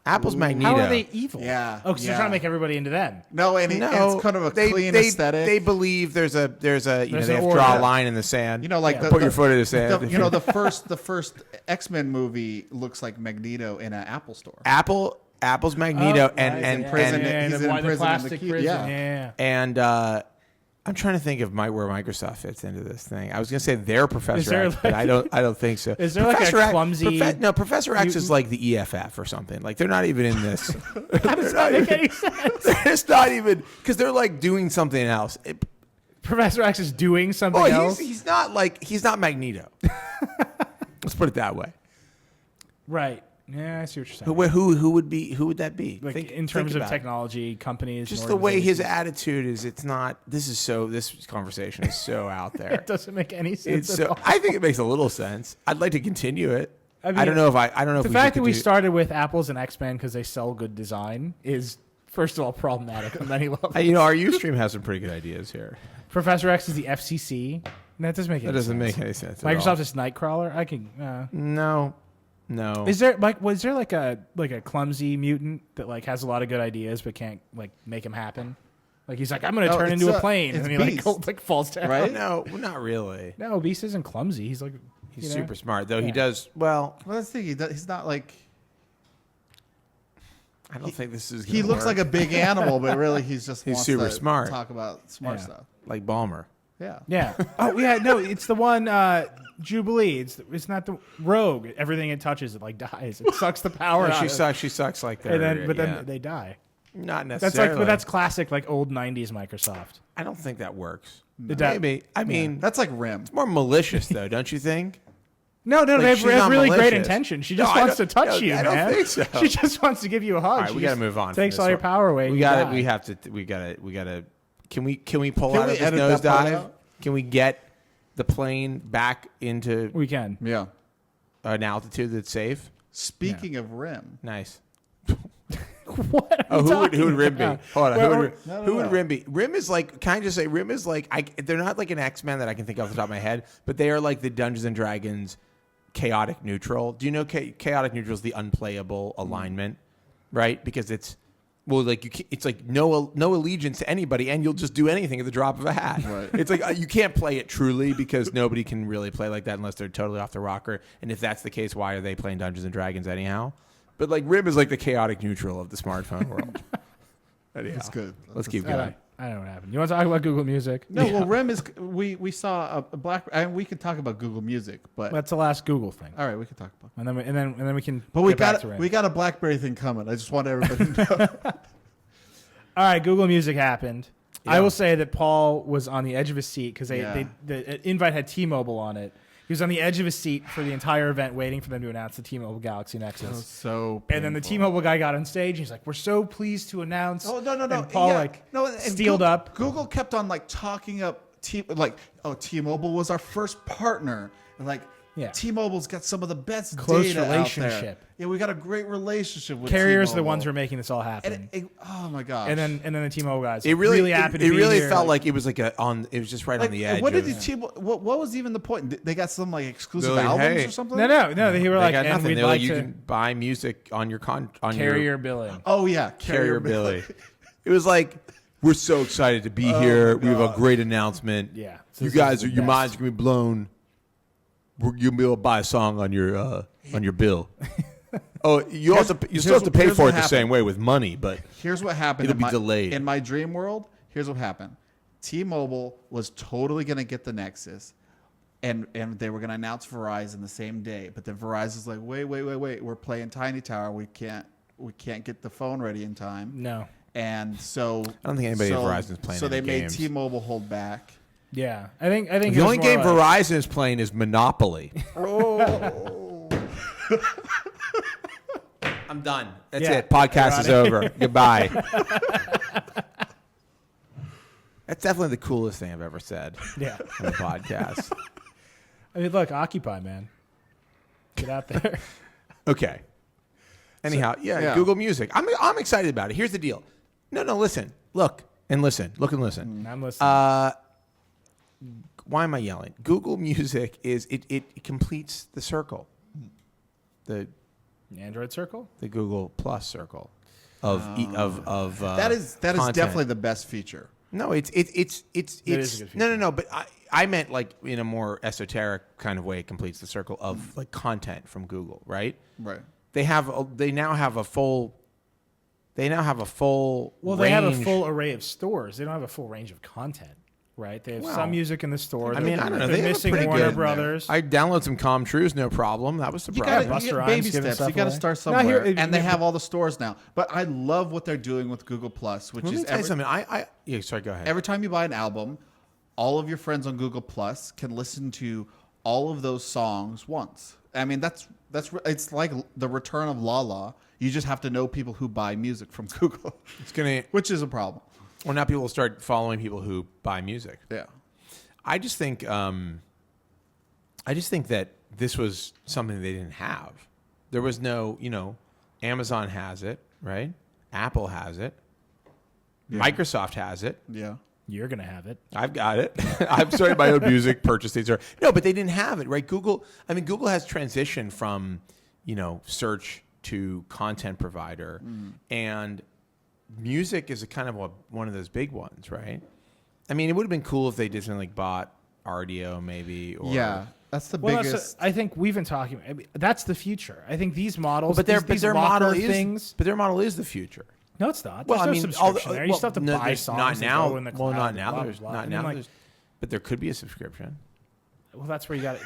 Apple's Magneto. How are they evil? Yeah. Oh, because they're trying to make everybody into them. No, and it's kind of a clean aesthetic. They believe there's a they have to draw a line in the sand. Put your foot in the sand. The first X-Men movie looks like Magneto in an Apple store. Apple's Magneto and he's in prison plastic in the prison. Yeah. And I'm trying to think of where Microsoft fits into this thing. I was going to say they're Professor X, but I don't think so. Is there Professor like a clumsy? Professor X is like the EFF or something. Like they're not even in this. How does that make any sense? It's not even because they're like doing something else. Professor X is doing something else. He's not Magneto. Let's put it that way. Right. Yeah, I see what you're saying. Who would that be? Like in terms of technology, companies, just the way his attitude is. It's not. This conversation is so out there. It doesn't make any sense. I think it makes a little sense. I'd like to continue it. I don't know if the fact that we started with Apple's and X-Men because they sell good design is first of all, problematic on many levels. Our Ustream has some pretty good ideas here. Professor X is the FCC. That doesn't make any sense. That doesn't make any sense. Microsoft is Nightcrawler. I can. No. Was there like a clumsy mutant that like has a lot of good ideas but can't like make them happen? Like he's like, I'm going to turn into a plane, and then he like falls down. Right? No, not really. No, Beast isn't clumsy. He's like he's super smart though. Yeah. He does well. Well, that's the thing. He's not like. I don't think this is. He looks like a big animal, but really he's super smart. Talk about smart stuff like Balmer. Yeah. Yeah. Oh yeah. No, it's the one Jubilee. It's not the Rogue. Everything it touches, it like dies. It sucks the power out. She sucks like that. Then they die. Not necessarily. That's classic, like old '90s Microsoft. I don't think that works. No. Maybe. I mean, that's like RIM. It's more malicious, though, don't you think? No, they have really great intention. She just wants to touch you, man. I don't think so. She just wants to give you a hug. All right, we got to move on. Takes all your power away. We got to. Can we pull out of this nosedive? Can we get the plane back into? We can. Yeah. An altitude that's safe. Speaking of RIM, nice. What? Who would RIM be? Hold on. Who would RIM be? RIM is like. Can I just say RIM is like? They're not like an X-Men that I can think off the top of my head, but they are like the Dungeons and Dragons chaotic neutral. Do you know chaotic neutral is the unplayable alignment, right? Because it's it's like no allegiance to anybody, and you'll just do anything at the drop of a hat. Right. It's like you can't play it truly because nobody can really play like that unless they're totally off the rocker. And if that's the case, why are they playing Dungeons and Dragons anyhow? But like RIM is like the chaotic neutral of the smartphone world. That's good. Let's keep going. I know what happened. You want to talk about Google Music? No, well, RIM is we saw a black, and we can talk about Google Music, but that's the last Google thing. All right, we can talk about, and then we can. But we got a BlackBerry thing coming. I just want everybody to know. All right, Google Music happened. Yeah. I will say that Paul was on the edge of his seat because the invite had T-Mobile on it. He was on the edge of his seat for the entire event, waiting for them to announce the T-Mobile Galaxy Nexus. That was so painful. And then the T-Mobile guy got on stage. He's like, "We're so pleased to announce." Oh no! And Paul steeled up. Google kept on like talking up T-Mobile was our first partner, and like T-Mobile's got some of the best close data relationship. Out there. Yeah, we got a great relationship with carriers. T-Mobile. Are the ones who are making this all happen. Oh my gosh! And then the T-Mobile guys. It really happened. It really here. felt like it was like it was just right on the edge. What did What was even the point? They got some like exclusive albums or something? No. They were like, got and nothing. we'd like you to can buy music on your carrier billing. Oh yeah, carrier billing. It was like, we're so excited to be here. We have a great announcement. Yeah, you guys, your minds gonna be blown. You'll be able to buy a song on your bill. Oh, you still have to pay for it the same way with money, but here's what happened. It'll be delayed. In my dream world, here's what happened. T-Mobile was totally going to get the Nexus, and they were going to announce Verizon the same day. But then Verizon's like, wait, we're playing Tiny Tower. We can't get the phone ready in time. No. And so I don't think anybody at Verizon's playing. So they made games. T-Mobile hold back. Yeah, I think the only game Verizon is playing is Monopoly. Oh. I'm done. That's it. Podcast is over. Goodbye. That's definitely the coolest thing I've ever said. Yeah, on the podcast. I mean, look, Occupy, man. Get out there. Okay. Anyhow, Google Music. I'm excited about it. Here's the deal. No, listen. Look and listen. I'm listening. Why am I yelling? Google Music is it completes the circle. The Android circle? The Google Plus circle of that is definitely the best feature. No, it's no. But I meant like in a more esoteric kind of way. It completes the circle of like content from Google, right? Right. They now have a full. Well, they have a full array of stores. They don't have a full range of content. Right, they have some music in the store. I mean, I don't know. They're missing Warner Brothers. I download some ComTrues, no problem. That was surprising. You get baby steps. You got to start somewhere, and they have all the stores now. But I love what they're doing with Google Plus, which Let is me tell you something. Sorry, go ahead. Every time you buy an album, all of your friends on Google Plus can listen to all of those songs once. I mean, it's like the return of La. You just have to know people who buy music from Google. Which is a problem. Well, now people will start following people who buy music. Yeah, I just think that this was something they didn't have. There was no, Amazon has it, right? Apple has it. Yeah. Microsoft has it. Yeah. You're gonna have it. I've got it. I've started my own music purchase things. No, but they didn't have it, right? Google has transitioned from, search to content provider, and music is a kind of one of those big ones, right? I mean, it would have been cool if they did something like bought RDO maybe. Or, yeah, that's the biggest. I think we've been talking. that's the future. I think these models, but their model things. But their model is the future. No, it's not. Well, There's subscription there. You still have to buy songs. Not now. Go in the cloud not now. Blah, blah, not now. But there could be a subscription. Well, that's where you got it.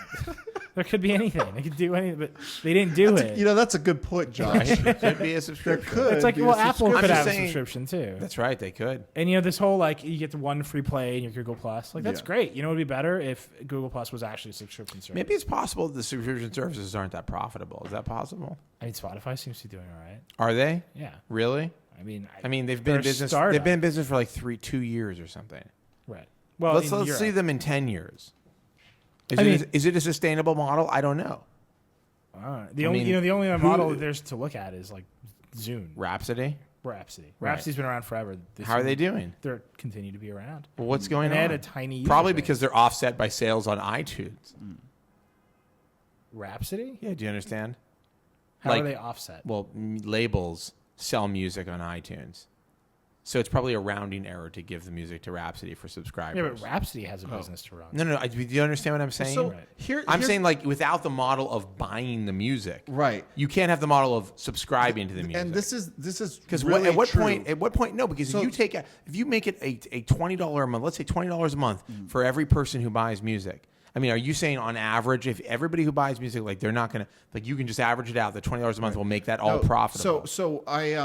There could be anything. They could do anything, but they didn't do it. That's a good point, Josh. There could be a subscription. Could it's like, Apple could have a subscription too. That's right, they could. And this whole you get the one free play in your Google Plus. That's great. It would be better if Google Plus was actually a subscription service. Maybe it's possible the subscription services aren't that profitable. Is that possible? I mean, Spotify seems to be doing all right. Are they? Yeah. Really? I mean, they've been in business. They've been in business for like 2 years or something. Right. Well, let's see them in 10 years. Is it a sustainable model? I don't know. The only model there's to look at is like Zune. Rhapsody. Right. Rhapsody's been around forever. How are they doing? They're continue to be around. Well, what's going on? They had a tiny probably because they're offset by sales on iTunes. Rhapsody? Yeah. Do you understand? How are they offset? Well, labels sell music on iTunes. So it's probably a rounding error to give the music to Rhapsody for subscribers. Yeah, but Rhapsody has a business to run. No. Do you understand what I'm saying? So I'm saying without the model of buying the music, right? You can't have the model of subscribing to the music. And this is because really at what true. point? At what point? No, because if you make it a $20 a month, let's say $20 a month for every person who buys music. I mean, are you saying on average, if everybody who buys music, they're not going to you can just average it out, the $20 a month will make that all profitable? So I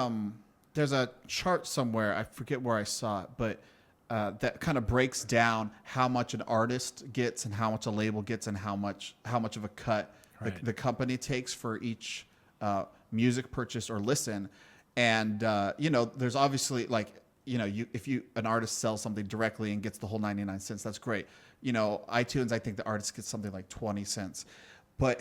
there's a chart somewhere, I forget where I saw it, but that kind of breaks down how much an artist gets and how much a label gets and how much of a cut the company takes for each music purchase or listen. And there's obviously if an artist sells something directly and gets the whole 99 cents, that's great. iTunes, I think the artist gets something like 20 cents. But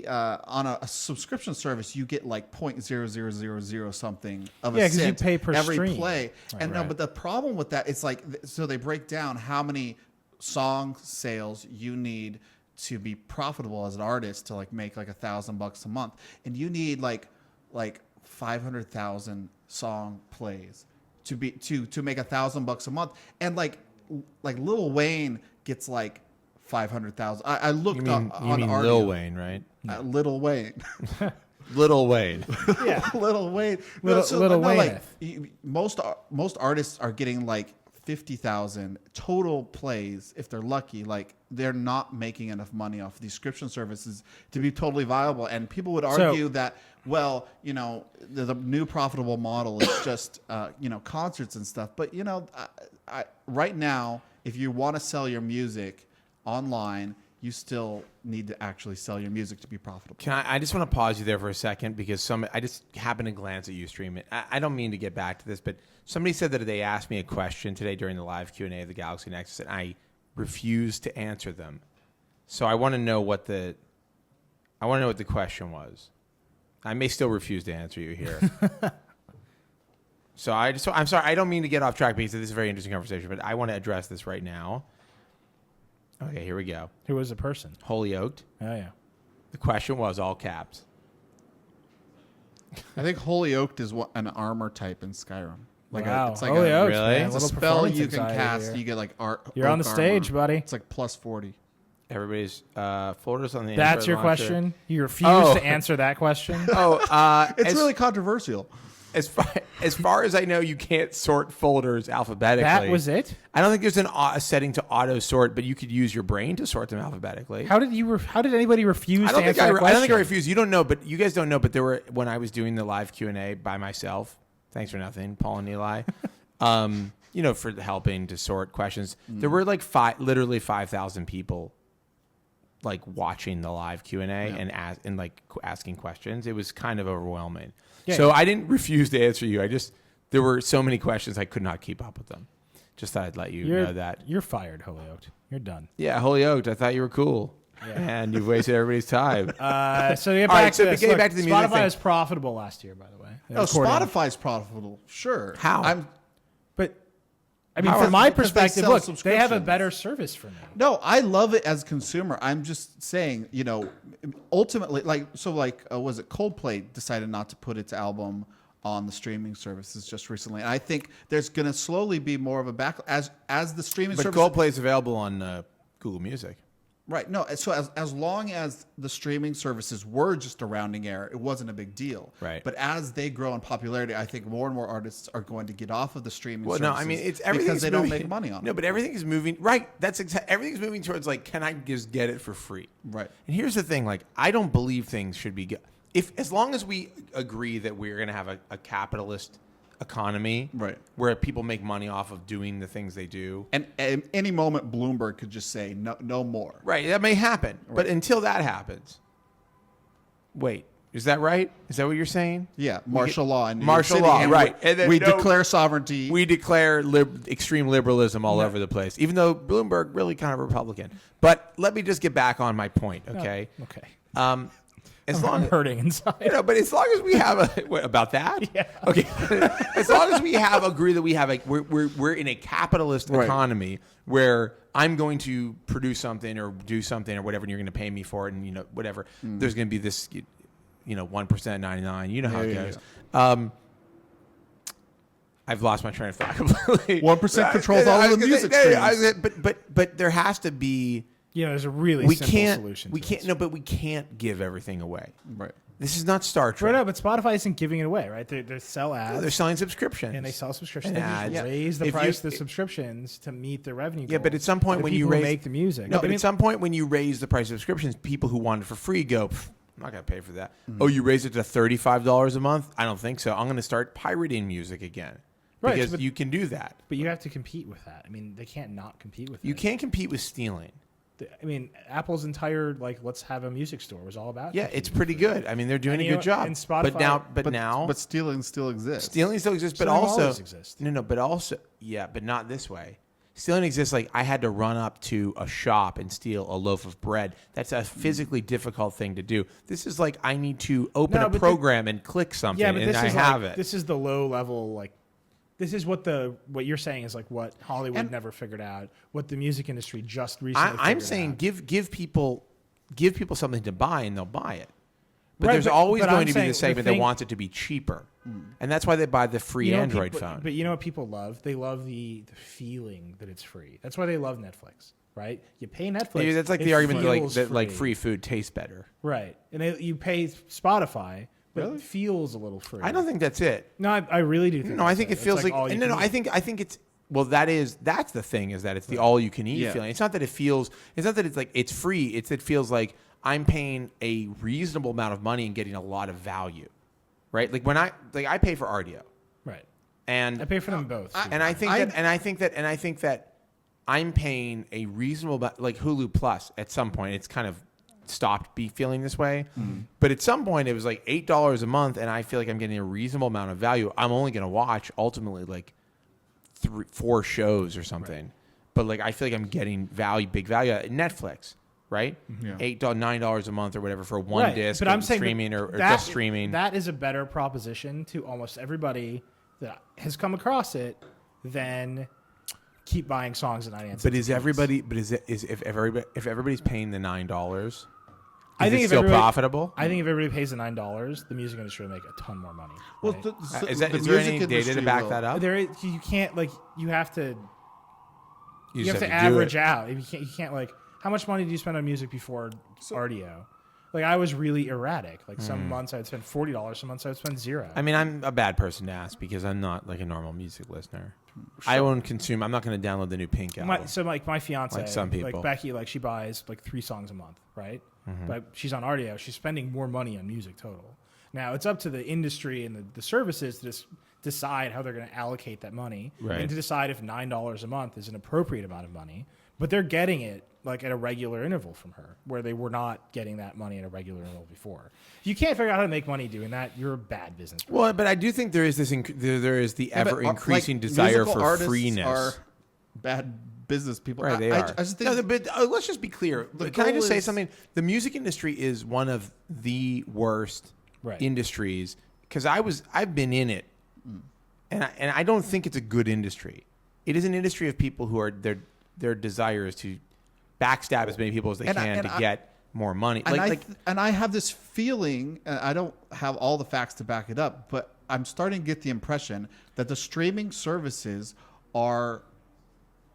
on a subscription service, you get like 0.0000 something of a cent you pay per every stream. play. But the problem with that, it's so they break down how many song sales you need to be profitable as an artist to make $1,000 a month, and you need like 500,000 song plays to make $1,000 a month, and like Lil Wayne gets 500,000. I looked on Lil Wayne, right? Lil Wayne. Little Wayne. Yeah, Lil Wayne. Little Wayne. Most artists are getting 50,000 total plays if they're lucky. They're not making enough money off these subscription services to be totally viable. And people would argue that, the new profitable model is just concerts and stuff. But right now, if you want to sell your music online, you still need to actually sell your music to be profitable. I just want to pause you there for a second because I just happened to glance at Ustream. I don't mean to get back to this, but somebody said that they asked me a question today during the live Q&A of the Galaxy Nexus, and I refused to answer them. So I want to know what the question was. I may still refuse to answer you here. I'm sorry. I don't mean to get off track because this is a very interesting conversation, but I want to address this right now. Okay, here we go. Who was the person? Holy Oaked. Oh, yeah. The question was all caps. I think Holy Oaked is an armor type in Skyrim. Wow. It's Holy Oaked, really? man. It's a spell you can cast. Here. You get art. You're on the stage, armor. buddy. It's plus 40. Everybody's folders on the. That's your launcher. Question. You refuse to answer that question. It's really controversial. As far as I know, you can't sort folders alphabetically. That was it? I don't think there's a setting to auto sort, but you could use your brain to sort them alphabetically. How did anybody refuse to answer that question? I don't think I refused. You don't know, but you guys don't know. But there were when I was doing the live Q&A by myself. Thanks for nothing, Paul and Eli. For helping to sort questions. There were literally 5,000 people watching the live Q&A and asking questions. It was kind of overwhelming. Yeah, so I didn't refuse to answer you. There were so many questions I could not keep up with them. Just thought I'd let you know that. You're fired, Holy Oaked. You're done. Yeah, Holy Oaked. I thought you were cool. and you've wasted everybody's time. So get back to this. Getting back to the music Spotify thing. was profitable last year, by the way. No, Spotify's profitable. Sure. How? But I mean, from my perspective, look, they have a better service for me. No, I love it as a consumer. I'm just saying, ultimately, was it Coldplay decided not to put its album on the streaming services just recently? And I think there's going to slowly be more of a back as the streaming service. But Coldplay is available on Google Music. Right. No. So as long as the streaming services were just a rounding error, it wasn't a big deal. Right. But as they grow in popularity, I think more and more artists are going to get off of the streaming services. No, I mean it's everything because they don't make money on it. No, but everything is moving right. Everything's moving towards can I just get it for free? Right. And here's the thing: I don't believe things should be as long as we agree that we're going to have a capitalist economy, right, where people make money off of doing the things they do. And at any moment, Bloomberg could just say no more. Right, that may happen, right. But until that happens, wait, is that right? Is that what you're saying? Yeah, martial law in New martial York City, law, right? And then we declare sovereignty. We declare extreme liberalism all over the place, even though Bloomberg really kind of Republican. But let me just get back on my point, okay? Oh, okay. I'm hurting inside. But as long as we have about that, yeah. Okay. As long as we agree that we have we're in a capitalist economy where I'm going to produce something or do something or whatever, and you're going to pay me for it, and whatever. There's going to be this, 1%, 99. You know how it goes. Yeah. I've lost my train of thought completely. 1% controls all of the music streams. But there has to be. There's a really simple solution. But we can't give everything away. Right. This is not Star Trek. Right, no, but Spotify isn't giving it away, right? They sell ads. No, they're selling subscriptions. And they sell subscriptions. And they raise the price of the subscriptions to meet their revenue goals. Yeah, but at some point when you make the music. No, but at some point when you raise the price of subscriptions, people who want it for free go, I'm not going to pay for that. Mm-hmm. Oh, you raised it to $35 a month? I don't think so. I'm going to start pirating music again. Right, because you can do that. But you have to compete with that. I mean, they can't not compete with that. You can't compete with stealing. I mean, Apple's entire let's have a music store was all about. Yeah, it's pretty good. I mean, they're doing a good job. And Spotify, but stealing still exists. Stealing still exists, but also but not this way. Stealing exists. I had to run up to a shop and steal a loaf of bread. That's a physically difficult thing to do. This is I need to open a program and click something, and I have it. This is the low level This is what you're saying is what Hollywood never figured out, what the music industry just recently I'm saying out. give people something to buy and they'll buy it. But there's always going to be the segment that wants it to be cheaper. And that's why they buy the free Android phone. But you know what people love? They love the feeling that it's free. That's why they love Netflix, right? You pay Netflix. Yeah, that's the argument that free food tastes better. Right. And you pay Spotify. But it feels a little free. I don't think that's it. No, I really do think. No, I think it feels like. No, I think it's. Well, that's the thing is that it's the all you can eat feeling. It's not that it feels. It's not that it's it's free. It feels like I'm paying a reasonable amount of money and getting a lot of value, right? When I pay for RDO, right? And I pay for them both. I think that I'm paying a reasonable Hulu Plus at some point. It's kind of stopped feeling this way, but at some point it was $8 a month, and I feel like I'm getting a reasonable amount of value. I'm only going to watch ultimately 4 shows or something, but I feel like I'm getting big value. Netflix, right? Yeah. $9 a month or whatever for one disc, but I'm saying streaming or just streaming. That is a better proposition to almost everybody that has come across it than keep buying songs at 99 cents. But if everybody's paying the $9, I think it's still profitable. I think if everybody pays the $9, the music industry will make a ton more money. Well, right? Is there any data to back that up? You can't you have to. You have to average out. You can't how much money did you spend on music before RDO? I was really erratic. Some months I would spend $40, some months I would spend $0. I mean, I'm a bad person to ask because I'm not a normal music listener. Sure. I won't consume. I'm not going to download the new Pink album. My fiance, some people, Becky, she buys 3 songs a month, right? Mm-hmm. But she's on RDO. She's spending more money on music total. Now it's up to the industry and the services to just decide how they're going to allocate that money and to decide if $9 a month is an appropriate amount of money. But they're getting it at a regular interval from her, where they were not getting that money at a regular interval before. If you can't figure out how to make money doing that, you're a bad business person. Well, but I do think there is there is the ever increasing desire for artists freeness. Are bad business people. Right, they are. I just think but let's just be clear. Can I just say something? The music industry is one of the worst industries because I've been in it, and I don't think it's a good industry. It is an industry of people who are their desire is to backstab as many people as they can to get more money. And I have this feeling, and I don't have all the facts to back it up, but I'm starting to get the impression that the streaming services are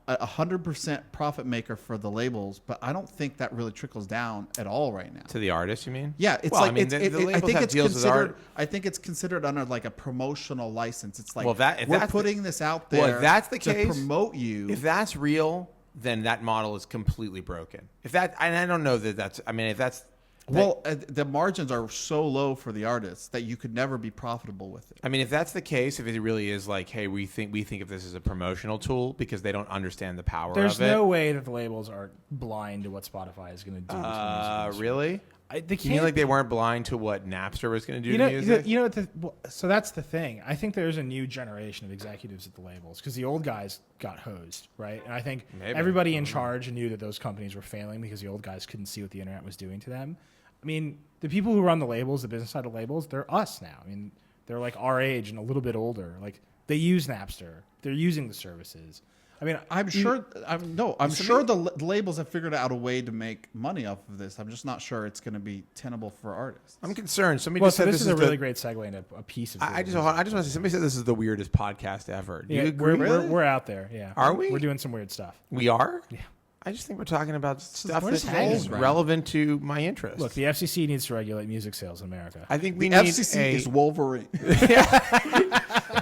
100% profit maker for the labels, but I don't think that really trickles down at all right now. To the artists, you mean? Yeah, it's the labels have deals with art. I think it's considered under like a promotional license. It's like if we're putting this out there. Well, if that's the case, to promote you. If that's real, then that model is completely broken. If that, and I don't know that that's. I mean, if that's. The margins are so low for the artists that you could never be profitable with it. I mean, if that's the case, if it really is like, hey, we think of this as a promotional tool because they don't understand the power of it. There's no way that the labels are blind to what Spotify is going to do. Really? You mean like they weren't blind to what Napster was going to do to music? So that's the thing. I think there's a new generation of executives at the labels because the old guys got hosed, right? And I think everybody in charge knew that those companies were failing because the old guys couldn't see what the internet was doing to them. I mean, the people who run the labels, the business side of labels, they're us now. I mean, they're like our age and a little bit older. Like they use Napster. They're using the services. I mean, I'm sure the labels have figured out a way to make money off of this. I'm just not sure it's going to be tenable for artists. I'm concerned. Somebody just said this is a really great segue into a piece of. I just want to say somebody said this is the weirdest podcast ever. Do you agree? We're out there. Yeah. Are we? We're doing some weird stuff. We are. Yeah. I just think we're talking about stuff that's relevant to my interests. Look, the FCC needs to regulate music sales in America. I think the FCC is Wolverine. The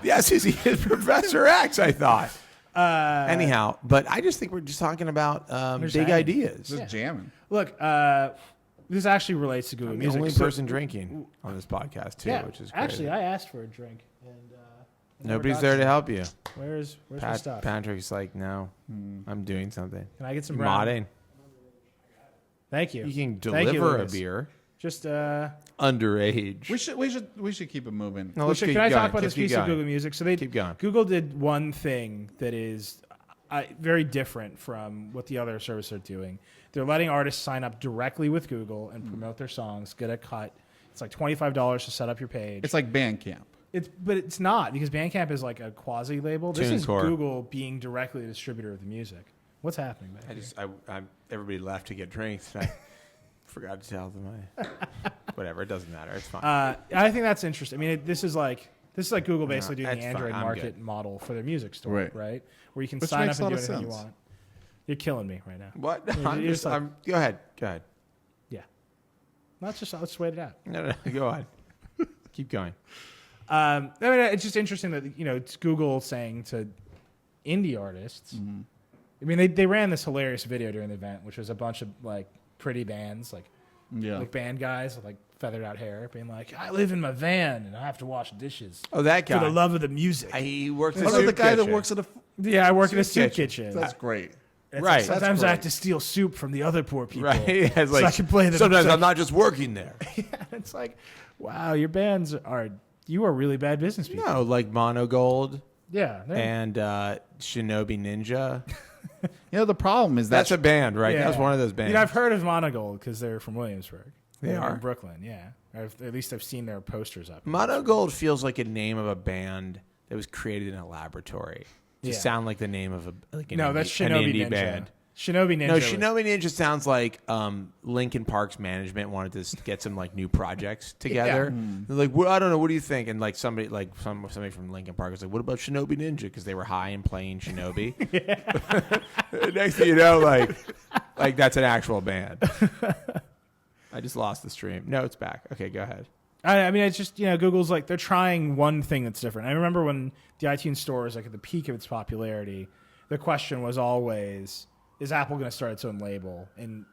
FCC is Professor X, I thought. Anyhow, but I just think we're just talking about big ideas. Just jamming. Look, this actually relates to Google Music. The only person drinking on this podcast, too, which is crazy. Actually, I asked for a drink. And nobody's there to help you. Where's my stuff? Patrick's like, no, I'm doing something. Can I get some brown? Modding. Thank you. You can deliver a beer. Just underage. We should keep it moving. No, can I talk about this piece of Google Music? So keep going. Google did one thing that is very different from what the other services are doing. They're letting artists sign up directly with Google and promote their songs, get a cut. It's like $25 to set up your page. It's like Bandcamp. But it's not, because Bandcamp is like a quasi label. This is Google being directly the distributor of the music. What's happening back here? Everybody left to get drinks. I forgot to tell them. Whatever, it doesn't matter. It's fine. I think that's interesting. I mean, this is like Google basically doing the Android market model for their music store, right? Where you can sign up and do anything you want. You're killing me right now. What? Go ahead. Yeah. Let's wait it out. No, go on. Keep going. I mean, it's just interesting that it's Google saying to indie artists. Mm-hmm. I mean, they ran this hilarious video during the event, which was a bunch of like pretty bands, like band guys with like feathered out hair, being like, "I live in my van and I have to wash dishes." Oh, that guy for the love of the music. He works. What about the guy that works at a? I work in a soup kitchen. That's great. Right. Like, sometimes I have to steal soup from the other poor people. Right. So I can play them. Sometimes I'm not just working there. It's like, wow, your bands are. You are really bad business people. No, like Monogold. Yeah. And Shinobi Ninja. The problem is that's a band, right? Yeah. That's one of those bands. I've heard of Monogold because they're from Williamsburg. They are in Brooklyn, yeah. At least I've seen their posters up. Monogold feels like a name of a band that was created in a laboratory. To sound like the name of that's Shinobi Ninja. Band. Shinobi Ninja. No, Shinobi Ninja sounds like Linkin Park's management wanted to get some like new projects together. They're like, well, I don't know, what do you think? And like somebody from Linkin Park was like, what about Shinobi Ninja? Because they were high and playing Shinobi. Next thing you know, like that's an actual band. I just lost the stream. No, it's back. Okay, go ahead. I mean, it's just Google's like they're trying one thing that's different. I remember when the iTunes Store was like at the peak of its popularity, the question was always, is Apple going to start its own label and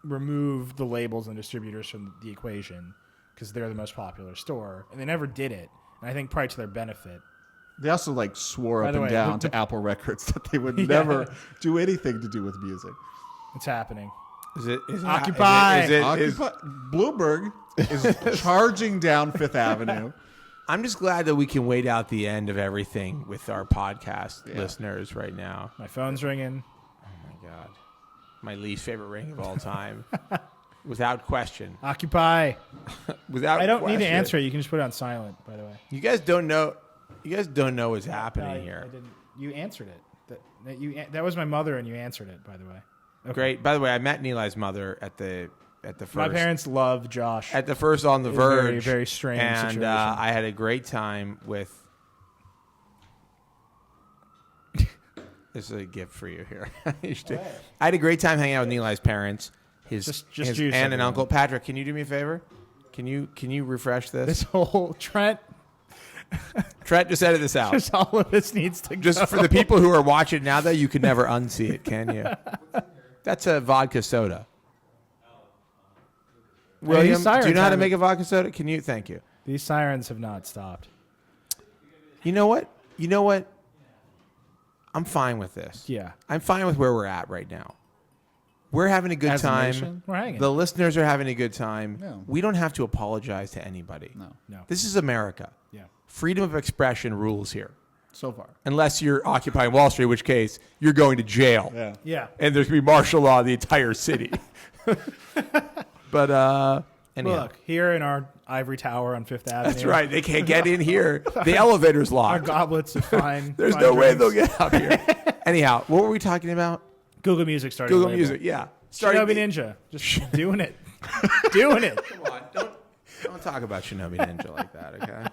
remove the labels and distributors from the equation because they're the most popular store? And they never did it. And I think probably to their benefit. They also swore up and down to Apple Records that they would never do anything to do with music. It's happening. Is it Occupy? Bloomberg is charging down Fifth Avenue. I'm just glad that we can wait out the end of everything with our podcast listeners right now. My phone's ringing. God. My least favorite ring of all time. Without question. Occupy. Without I don't question. need to answer it. You can just put it on silent, by the way. You guys don't know what's happening here. I didn't. You answered it. That was my mother, and you answered it, by the way. Okay. Great. By the way, I met Nilai's mother at the first. My parents love Josh. At the first on the Verge. Very, very strange and, situation. I had a great time with. This is a gift for you here. I had a great time hanging out with Nilai's parents, his aunt and uncle. Patrick, can you do me a favor? Can you refresh this? This whole Trent just edit this out. Just all of this needs to just go. For the people who are watching now, though, you can never unsee it, can you? That's a vodka soda. William, do you know how to make a vodka soda? Can you? Thank you. These sirens have not stopped. You know what? I'm fine with this. Yeah. I'm fine with where we're at right now. We're having a good time. We're hanging. The listeners are having a good time. Yeah. We don't have to apologize to anybody. No. This is America. Yeah. Freedom of expression rules here. So far. Unless you're occupying Wall Street, in which case you're going to jail. Yeah. Yeah. And there's going to be martial law in the entire city. But anyhow. Look, here in our ivory tower on Fifth Avenue. That's right. They can't get in here. The elevator's Our locked. goblets of fine. There's fine no way drinks. they'll get up here. Anyhow, what were we talking about? Google Music started. Google Music, yeah. Shinobi Ninja. Just doing it. Doing it. Come on. Don't talk about Shinobi Ninja like that, okay?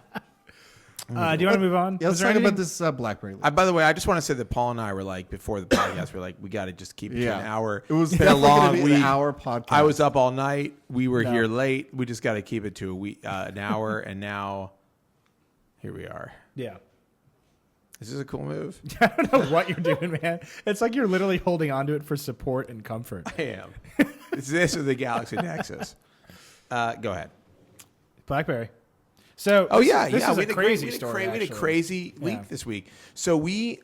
Do you want to move on? Yeah, let's talk about this BlackBerry. By the way, I just want to say that Paul and I were like, before the podcast, we were like, we got to just keep it to an hour. It was been a long week. An hour podcast. I was up all night. We were here late. We just got to keep it to a week, an hour, and now here we are. Yeah. Is this a cool move? I don't know what you're doing, man. It's like you're literally holding onto it for support and comfort. I am. It's this or the Galaxy Nexus. Go ahead. BlackBerry. So, this is we a crazy story. We had a crazy leak this week. So we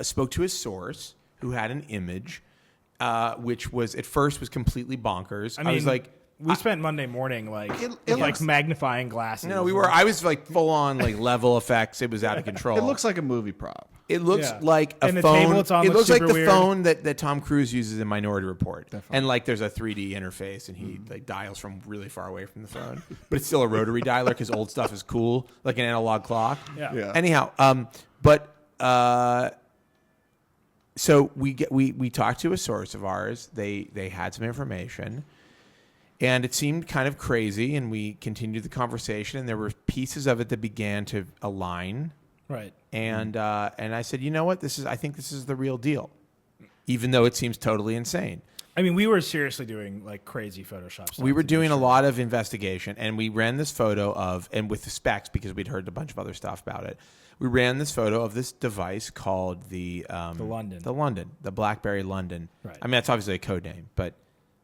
spoke to a source who had an image, which was at first was completely bonkers. I was like, we spent Monday morning It looks, magnifying glasses. no, we were. I was like full on like level effects. It was out of control. It looks like a movie prop. It looks like a and the phone. table it's on It looks like the weird. phone that Tom Cruise uses in Minority Report. Definitely. And like there's a 3D interface, and he like dials from really far away from the phone, but it's still a rotary dialer because old stuff is cool, like an analog clock. Yeah. Anyhow, so we talked to a source of ours. They had some information. And it seemed kind of crazy, and we continued the conversation, and there were pieces of it that began to align. Right. And I said, you know what? I think this is the real deal, even though it seems totally insane. I mean, we were seriously doing like crazy Photoshop stuff. We were doing a lot of investigation, and we ran this photo of, and with the specs, because we'd heard a bunch of other stuff about it, we ran this photo of this device called the BlackBerry London. Right. I mean, that's obviously a code name, but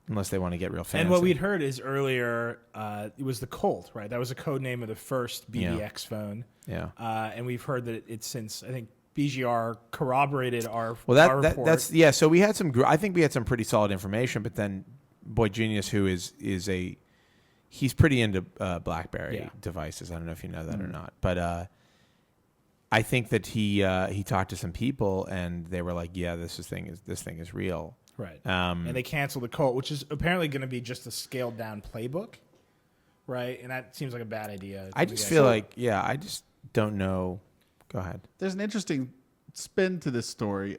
unless they want to get real fancy. And what we'd heard is earlier, it was the Colt, right? That was a code name of the first BBX phone. Yeah. And we've heard that it's since, I think, BGR corroborated our our report. That's so we had I think we had some pretty solid information, but then Boy Genius, who he's pretty into BlackBerry devices. I don't know if you know that or not, but I think that he talked to some people and they were like, yeah, this thing is real. Right. And they canceled the Colt, which is apparently going to be just a scaled down playbook. Right. And that seems like a bad idea. I just feel like, I just don't know. Go ahead. There's an interesting spin to this story.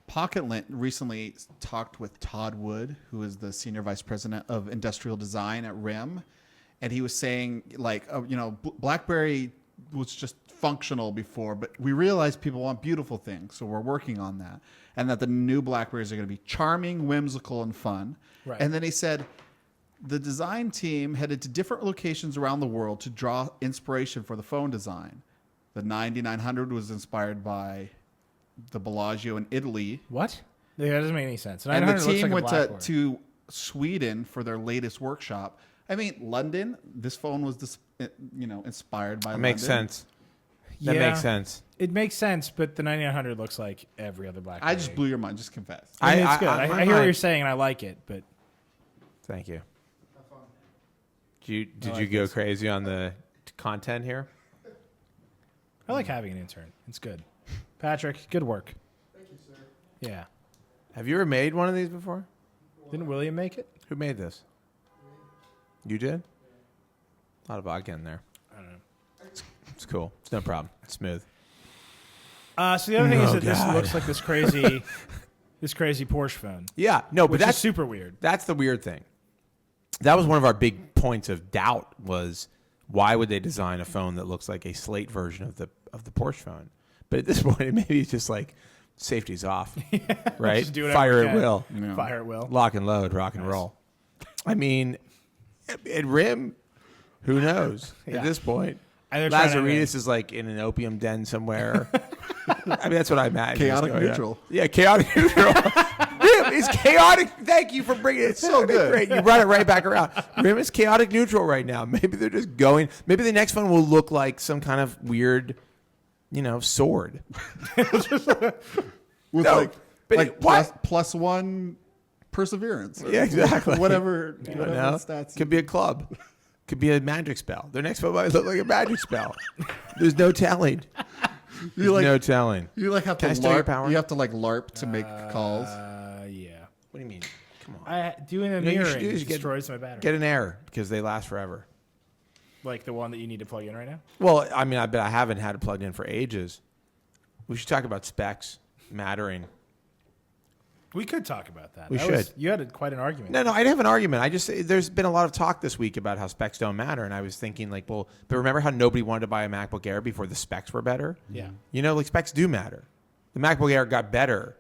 PocketLint recently talked with Todd Wood, who is the senior vice president of industrial design at RIM. And he was saying, BlackBerry was just functional before, but we realized people want beautiful things, so we're working on that. And that the new BlackBerries are going to be charming, whimsical, and fun. Right. And then he said the design team headed to different locations around the world to draw inspiration for the phone design. The 9900 was inspired by the Bellagio in Italy. What? Yeah, that doesn't make any sense. And the team went to Sweden for their latest workshop. I mean, London, this phone was inspired by London. Makes sense. That makes sense. It makes sense, but the 9900 looks like every other BlackBerry. I just blew your mind. Just confess. It's good. I hear what you're saying, and I like it, but... Thank you. Did you go crazy on the content here? I like having an intern. It's good. Patrick, good work. Thank you, sir. Yeah. Have you ever made one of these before? Didn't William make it? Who made this? You did? A lot of vodka in there. I don't know. It's cool. It's no problem. It's smooth. So the other thing is that this looks like this crazy Porsche phone. Yeah, no, but that's super weird. That's the weird thing. That was one of our big points of doubt was why would they design a phone that looks like a slate version of the Porsche phone? But at this point, maybe it's just like safety's off, right? Just do Fire at will. Yeah. Fire at will. Lock and load, rock and roll. I mean, at RIM, who knows at this point? Lazaridis is like in an opium den somewhere. I mean, that's what I imagine. Chaotic neutral. Yeah, chaotic neutral. RIM is chaotic. Thank you for bringing it. It's so good. Great. You brought it right back around. RIM is chaotic neutral right now. Maybe they're just going. Maybe the next one will look like some kind of weird, sword. With plus one perseverance. Yeah, exactly. Whatever stats. Could be a club. Could be a magic spell. Their next one might look like a magic spell. There's no telling. No telling. You have to LARP. You have to LARP to make calls. Yeah. What do you mean? Come on. Doing a mirroring destroys my battery. Get an error because they last forever. Like the one that you need to plug in right now? Well, I mean, I bet I haven't had it plugged in for ages. We should talk about specs mattering. We could talk about that. We should. You had quite an argument. No, I didn't have an argument. There's been a lot of talk this week about how specs don't matter, and I was thinking but remember how nobody wanted to buy a MacBook Air before the specs were better? Yeah. Specs do matter. The MacBook Air got better.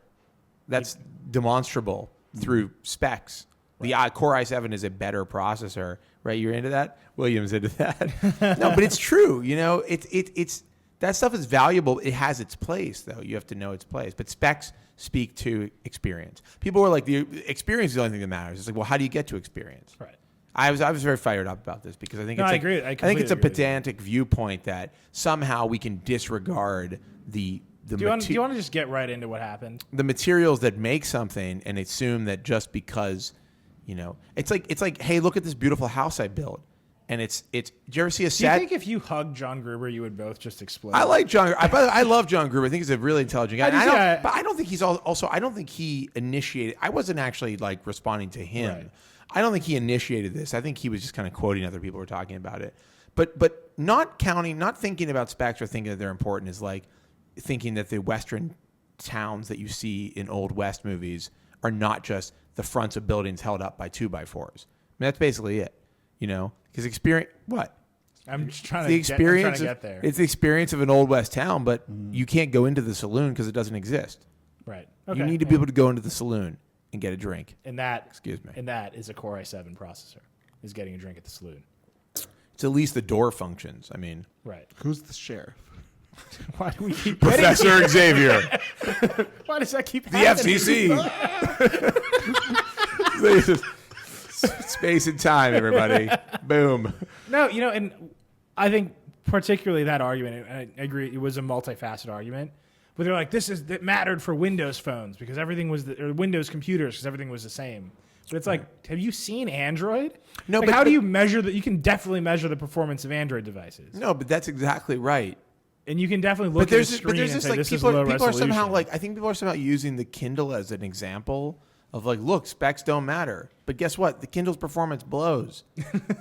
That's demonstrable through specs. Right. The Core i7 is a better processor, right? You're into that? William's into that. No, but it's true. It's that stuff is valuable. It has its place, though. You have to know its place. But specs speak to experience. People were like, the experience is the only thing that matters. It's like, well, how do you get to experience? Right. I was very fired up about this because I think I agree. I think it's a pedantic viewpoint that somehow we can disregard the do you want to just get right into what happened? The materials that make something and assume that just because, it's like, hey, look at this beautiful house I built. And did you ever see a set? Do you think if you hugged John Gruber, you would both just explode? I like John. I love John Gruber. I think he's a really intelligent guy. But I don't think he's also. I don't think he initiated. I wasn't actually responding to him. Right. I don't think he initiated this. I think he was just kind of quoting other people who were talking about it. But not thinking about specs or thinking that they're important is like thinking that the Western towns that you see in Old West movies are not just the fronts of buildings held up by 2x4s. I mean, that's basically it. Because experience, what? I'm just trying to get there. It's the experience of an Old West town, but you can't go into the saloon because it doesn't exist. Right. Okay. You need to be able to go into the saloon and get a drink. And that, excuse me. And that is a Core i7 processor, is getting a drink at the saloon. It's at least the door functions. I mean. Right. Who's the sheriff? Why do we keep Professor Xavier. Why does that keep happening? The FCC. Space and time, everybody. Boom. No, and I think particularly that argument, and I agree, it was a multifaceted argument. But they're like, it mattered for Windows phones because everything was, or Windows computers because everything was the same. But it's like, have you seen Android? No, but how do you measure that? You can definitely measure the performance of Android devices. No, but that's exactly right. And you can definitely look at the screen and say, this is low resolution. People are somehow I think people are somehow using the Kindle as an example of look, specs don't matter. But guess what? The Kindle's performance blows.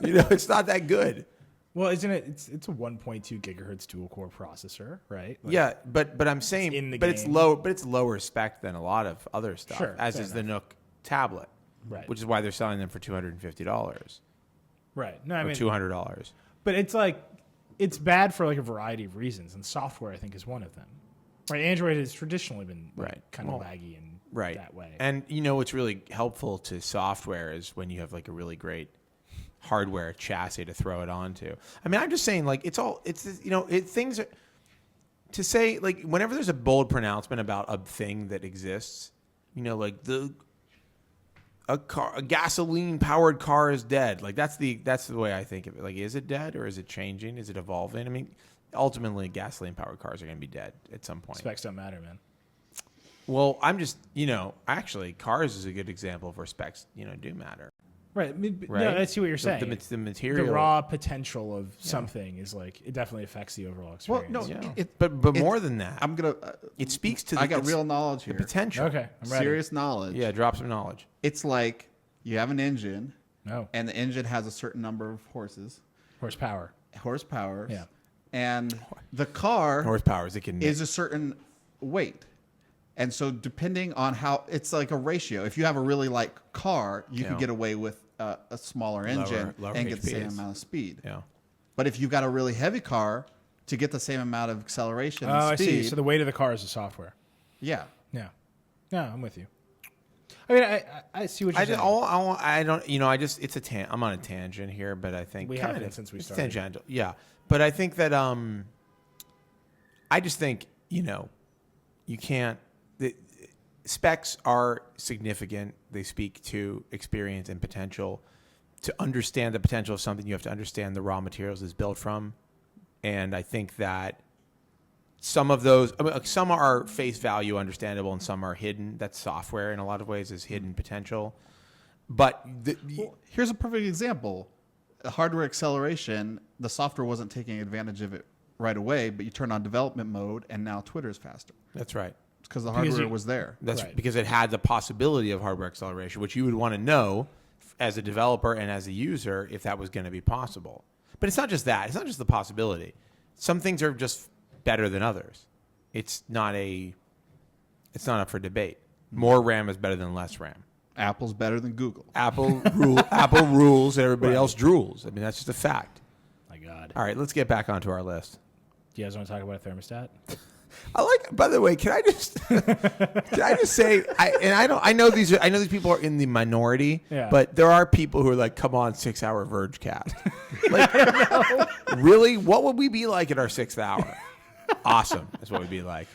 It's not that good. Well, isn't it? It's a 1.2 gigahertz dual core processor, right? Yeah, but I'm saying, it's low, but it's lower spec than a lot of other stuff. Sure, as is the Nook tablet, right? Which is why they're selling them for $250, right? No, I mean $200. But it's bad for a variety of reasons, and software I think is one of them. Right? Android has traditionally been kind of laggy and that way. And what's really helpful to software is when you have a really great hardware chassis to throw it onto. I mean, I'm just saying things are to say whenever there's a bold pronouncement about a thing that exists, a gasoline powered car is dead. That's the way I think of it. Is it dead or is it changing? Is it evolving? I mean, ultimately gasoline powered cars are going to be dead at some point. Specs don't matter, man. Well, I'm just, actually, cars is a good example of where specs, do matter. Right. No, I see what you're saying. The material, the raw potential of something is like it definitely affects the overall experience. Well, no, but more than that, I'm gonna. It speaks to. I got real knowledge here. The potential. Okay, I'm ready. Serious knowledge. Yeah, drop some knowledge. It's like you have an engine. No. And the engine has a certain number of horsepower. Yeah. And the car is a certain weight. And so depending on how it's like a ratio. If you have a really light car, you can get away with a smaller engine and get the same amount of speed. Yeah. But if you've got a really heavy car, to get the same amount of acceleration and speed. I see. So the weight of the car is the software. Yeah. Yeah. Yeah, I'm with you. I mean, I see what you're saying. I don't. It's a I'm on a tangent here, but I think we have been since we started. Tangential, yeah. But I think that I just think you can't. The specs are significant. They speak to experience and potential. To understand the potential of something, you have to understand the raw materials it's built from, and I think that. Some of those, some are face value understandable and some are hidden. That's software in a lot of ways is hidden potential. But here's a perfect example. Hardware acceleration, the software wasn't taking advantage of it right away, but you turn on development mode and now Twitter's faster. That's right. It's because the hardware was there. That's right. Because it had the possibility of hardware acceleration, which you would want to know as a developer and as a user if that was going to be possible. But it's not just that. It's not just the possibility. Some things are just better than others. It's not up for debate. More RAM is better than less RAM. Apple's better than Google. Apple rules and everybody else drools. I mean, that's just a fact. My God. All right, let's get back onto our list. Do you guys want to talk about a thermostat? By the way, can I just say I know these people are in the minority, but there are people who are like, come on, 6-hour Vergecast. Like, really? What would we be like at our 6th hour? Awesome. That's what we'd be like.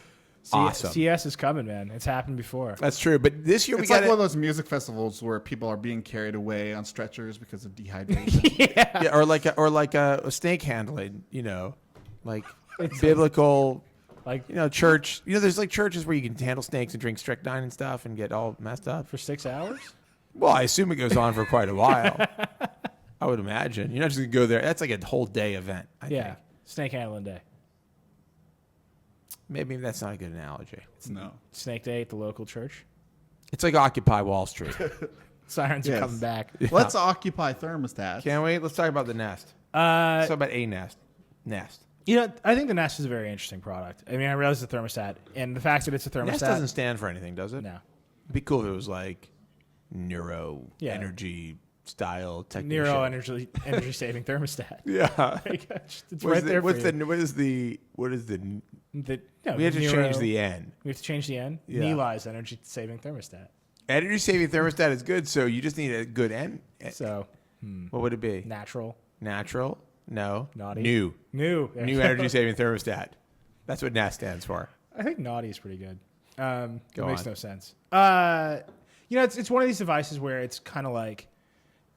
Awesome. CS is coming, man. It's happened before. That's true. But this year it's like one of those music festivals where people are being carried away on stretchers because of dehydration. Yeah, or like a snake handling, like biblical, like church. There's like churches where you can handle snakes and drink strychnine and stuff and get all messed up for 6 hours. Well, I assume it goes on for quite a while. I would imagine. You're not just gonna go there. That's like a whole day event. I think. Snake handling day. Maybe that's not a good analogy. No. Snake day at the local church. It's like Occupy Wall Street. Sirens are coming back. Yeah. Let's occupy thermostats. Can't wait. Let's talk about the Nest. Let's talk about a Nest. Nest. I think the Nest is a very interesting product. I mean, I realize it's a thermostat, and the fact that it's a thermostat. Nest doesn't stand for anything, does it? No. It'd be cool if it was like energy style technician. Neuro energy saving thermostat. Yeah. It's right there. What is the? We have to change the N. We have to change the N. Yeah. Neli's energy saving thermostat. Energy saving thermostat is good, so you just need a good N. So, what would it be? Natural. No. Naughty. New energy saving thermostat. That's what NAS stands for. I think naughty is pretty good. It makes no sense. It's one of these devices where it's kind of like,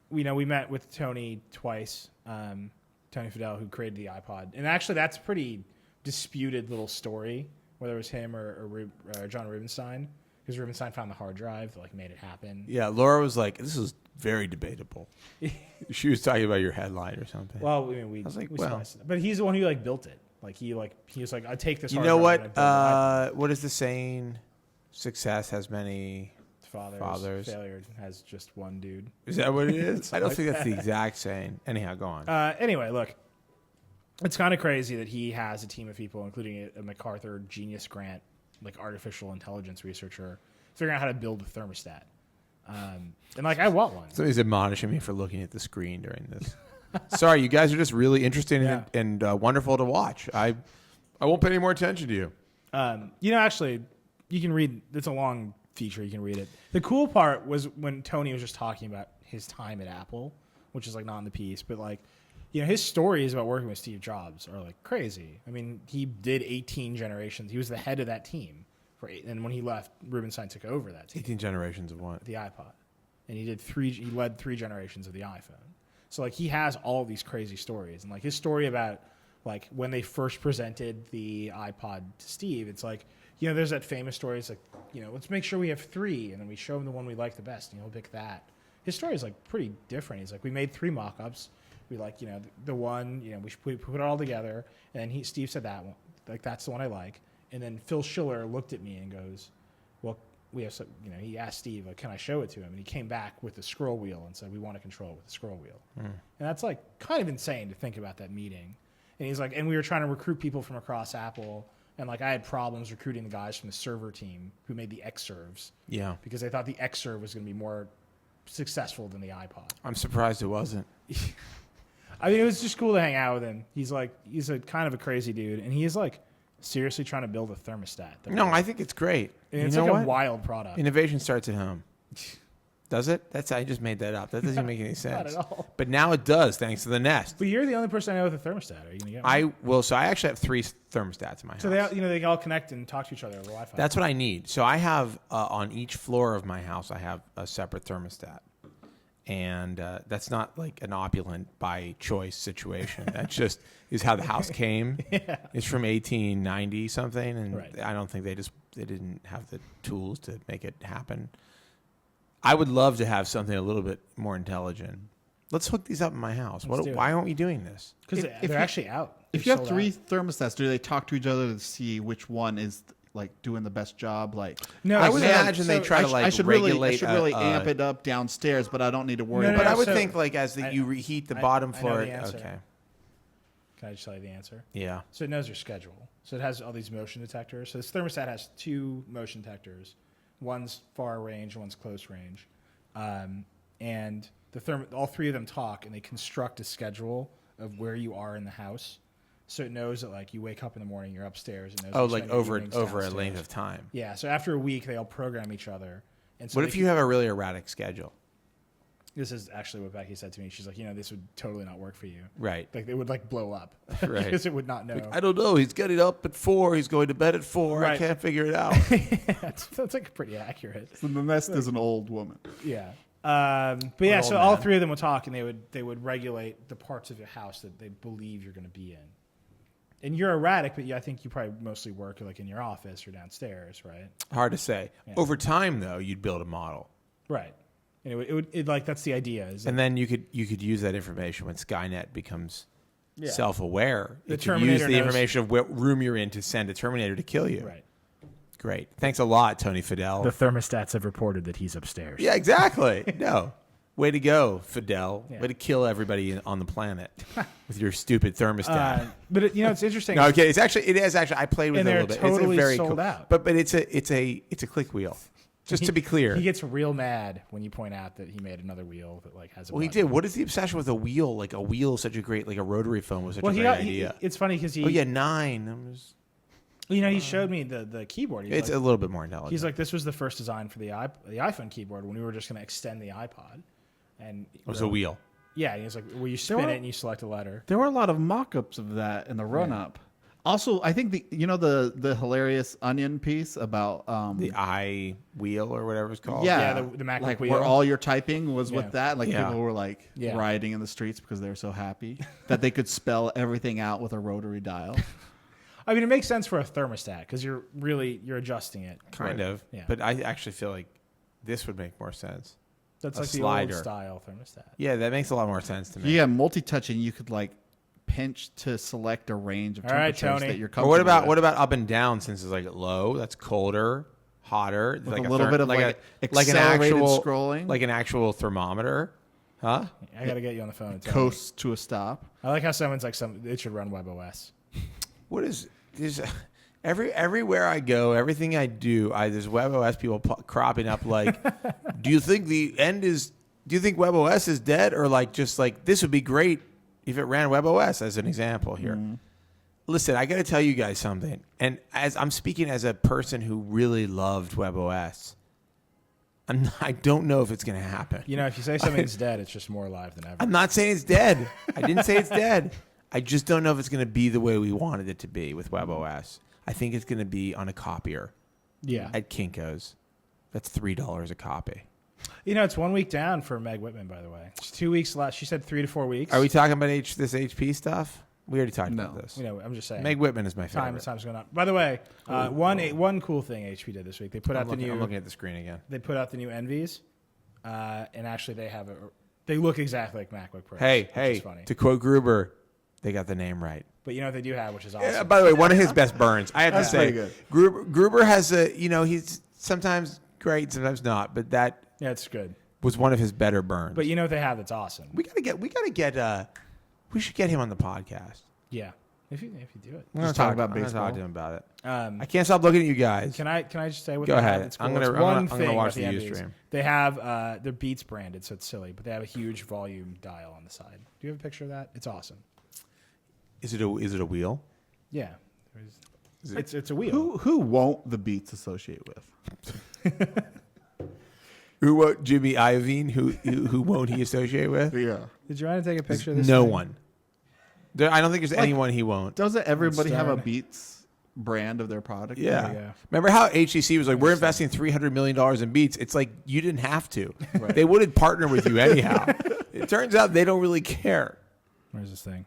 we met with Tony twice, Tony Fadell, who created the iPod, and actually that's a pretty disputed little story, whether it was him or John Rubenstein, because Rubenstein found the hard drive that made it happen. Yeah, Laura was like, "This is very debatable." She was talking about your headline or something. Well, I was like, but he's the one who built it. He was like, I take this. You know what? What is the saying? Success has many fathers. Failure has just one dude. Is that what it is? I don't think that's the exact saying. Anyhow, go on. Anyway, look, it's kind of crazy that he has a team of people, including a MacArthur Genius Grant, artificial intelligence researcher, figuring out how to build a thermostat. And I want one. Somebody's admonishing me for looking at the screen during this. Sorry, you guys are just really interesting and wonderful to watch. I won't pay any more attention to you. Actually, you can read. It's a long feature. You can read it. The cool part was when Tony was just talking about his time at Apple, which is not in the piece, but his stories about working with Steve Jobs are crazy. I mean, he did 18 generations. He was the head of that team for 8, and when he left, Rubenstein took over that team. 18 generations of what? The iPod, and he led 3 generations of the iPhone. So he has all these crazy stories, and his story about when they first presented the iPod to Steve, it's there's that famous story. It's let's make sure we have 3, and then we show him the one we like the best, and he'll pick that. his story is like pretty different. He's like, we made 3 mock-ups. We like, the one, we put it all together. And then Steve said that one, like, that's the one I like. And then Phil Schiller looked at me and goes, well, we have some, he asked Steve, like, can I show it to him? And he came back with the scroll wheel and said, we want to control it with the scroll wheel. And that's like kind of insane to think about that meeting. And he's like, and we were trying to recruit people from across Apple. And like I had problems recruiting the guys from the server team who made the Xserves. Yeah. Because they thought the Xserve was going to be more successful than the iPod. I'm surprised it wasn't. I mean, it was just cool to hang out with him. He's a kind of a crazy dude. And he is like seriously trying to build a thermostat. No, I think it's great. And it's like a wild product. Innovation starts at home. Does it? I just made that up. That doesn't make any sense. Not at all. But now it does, thanks to the Nest. But you're the only person I know with a thermostat. Are you gonna get one? So I actually have 3 thermostats in my house. So they all connect and talk to each other over Wi-Fi. That's what I need. So I have on each floor of my house, I have a separate thermostat, and that's not like an opulent by choice situation. That just is how the house came. Yeah. It's from 1890 something, and right. I don't think they didn't have the tools to make it happen. I would love to have something a little bit more intelligent. Let's hook these up in my house. Why aren't we doing this? Because they're actually out. If you have 3 thermostats, do they talk to each other to see which one is like doing the best job? Like, no, I would imagine they try to like regulate. I should really amp it up downstairs, but I don't need to worry. But I would think like you reheat the bottom floor. Okay. Can I just tell you the answer? Yeah. So it knows your schedule. So it has all these motion detectors. So this thermostat has 2 motion detectors. One's far range, one's close range, and all 3 of them talk, and they construct a schedule of where you are in the house. So it knows that like you wake up in the morning, you're upstairs. It knows like over a length of time. Yeah. So after a week, they all program each other. And so what if you have a really erratic schedule? This is actually what Becky said to me. She's like, this would totally not work for you. Right. Like, it would, like, blow up. Right. Because it would not know. Like, I don't know. He's getting up at 4. He's going to bed at 4. Right. I can't figure it out. That's like pretty accurate. So the Nest is an old woman. Yeah. But yeah, so all 3 of them would talk, and they would regulate the parts of your house that they believe you're going to be in. And you're erratic, but I think you probably mostly work like in your office or downstairs, right? Hard to say. Yeah. Over time, though, you'd build a model. Right. And it would like that's the idea. And then you could use that information when Skynet becomes self-aware. You could use the information of what room you're in to send a Terminator to kill you. Right. Great. Thanks a lot, Tony Fidel. The thermostats have reported that he's upstairs. Yeah, exactly. No. Way to go, Fidel. Yeah. Way to kill everybody on the planet with your stupid thermostat. But it's interesting. No, okay. It is actually. I played with it a little bit. Totally it's very sold cool. out. But it's a click wheel. Just to be clear, he gets real mad when you point out that he made another wheel that like has a. Well, he did. What is the obsession with a wheel? Like a wheel, such a great like a rotary phone was such a great idea. It's funny because he. Oh yeah, 9. He showed me the keyboard. It's a little bit more intelligent. He's like, this was the first design for the iPhone keyboard when we were just going to extend the iPod, and it was a wheel. Yeah, and he's like, well, you spin it and you select a letter. There were a lot of mock-ups of that in the run-up. Yeah. Also, I think the hilarious Onion piece about the i wheel or whatever it's called. Yeah, the MacBook like wheel. Where all your typing was with that. Like people were like rioting in the streets because they were so happy that they could spell everything out with a rotary dial. I mean, it makes sense for a thermostat because you're adjusting it. Kind of. Yeah. But I actually feel like this would make more sense. That's like the old style thermostat. Yeah, that makes a lot more sense to me. Yeah, multi-touching, you could like pinch to select a range of temperatures that you're comfortable with. What about up and down? Since it's like low, that's colder, hotter, with like a little bit of like an actual scrolling, like an actual thermometer, huh? I gotta get you on the phone. And coast to a stop. I like how someone's like, it should run WebOS. What is everywhere I go, everything I do, there's WebOS people cropping up. Like, do you think the end is? Do you think WebOS is dead, or like just like this would be great if it ran WebOS as an example here? Mm. Listen, I got to tell you guys something. And as I'm speaking as a person who really loved WebOS, I don't know if it's going to happen. If you say something's dead, it's just more alive than ever. I'm not saying it's dead. I didn't say it's dead. I just don't know if it's going to be the way we wanted it to be with WebOS. I think it's going to be on a copier. Yeah. At Kinko's. That's $3 a copy. It's 1 week down for Meg Whitman, by the way. It's 2 weeks left. She said 3 to 4 weeks. Are we talking about this HP stuff? We already talked about this. I'm just saying. Meg Whitman is my favorite. Time's going on. By the way, one cool thing HP did this week. They put out the new. I'm looking at the screen again. They put out the new Envies. and actually they look exactly like MacBook Pros. Hey, to quote Gruber, they got the name right. But you know what they do have, which is awesome. Yeah, by the way, one of his best burns. I have to say, good. Gruber has he's sometimes great, sometimes not, but that it's good. Was one of his better burns. But you know what they have that's awesome. We should get him on the podcast. Yeah. If you do it. Just talk about baseball. Talk to him about it. I can't stop looking at you guys. Can I just say what Go they ahead. have? It's cool. I'm gonna watch the Ustream. They have they're Beats branded, so it's silly, but they have a huge volume dial on the side. Do you have a picture of that? It's awesome. Is it a wheel? Yeah. It's a wheel. Who won't the Beats associate with? Who won't Jimmy Iovine? Who won't he associate with? Yeah. Did you want to take a picture of this? No thing? one. I don't think there's anyone he won't. Doesn't everybody have a Beats brand of their product? Yeah. Remember how HTC was like, we're investing $300 million in Beats? It's like, you didn't have to. Right. They wouldn't partner with you anyhow. It turns out they don't really care. Where's this thing?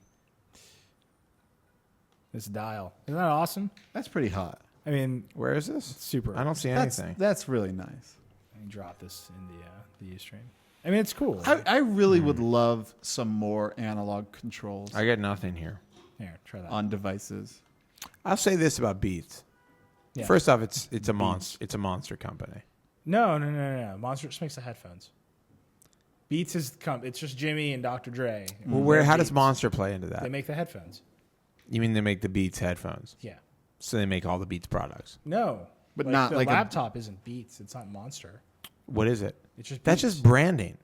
This dial. Isn't that awesome? That's pretty hot. I mean, where is this? Super. I don't see anything. That's really nice. I can drop this in the Ustream. I mean, it's cool. I really would love some more analog controls. I got nothing here. Here, try that. On devices. I'll say this about Beats. Yeah. First off, it's a monster. It's a monster company. No. Monster just makes the headphones. Beats it's just Jimmy and Dr. Dre. Well, how does Monster play into that? They make the headphones. You mean they make the Beats headphones? Yeah. So they make all the Beats products. No, but not the like laptop isn't Beats. It's not Monster. What is it? It's just Beats. That's just branding.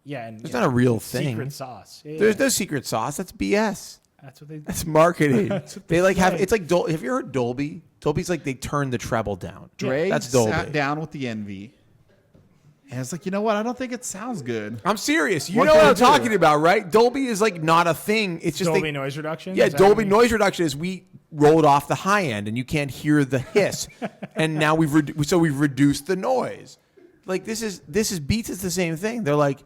Yeah, and it's not a real thing. Secret sauce. Yeah, There's no secret sauce. That's BS. That's what they. That's marketing. That's what they like say. Have. It's like have you heard Dolby? Dolby's like they turn the treble down. Dre that's Dolby. Sat down with the Envy. And it's like, you know what? I don't think it sounds good. I'm serious. You know what I'm talking about, right? Dolby is like not a thing. It's just Dolby noise reduction. Yeah, Dolby noise reduction is we rolled off the high end and you can't hear the hiss, and now we've reduced the noise. Like this is Beats is the same thing. They're like,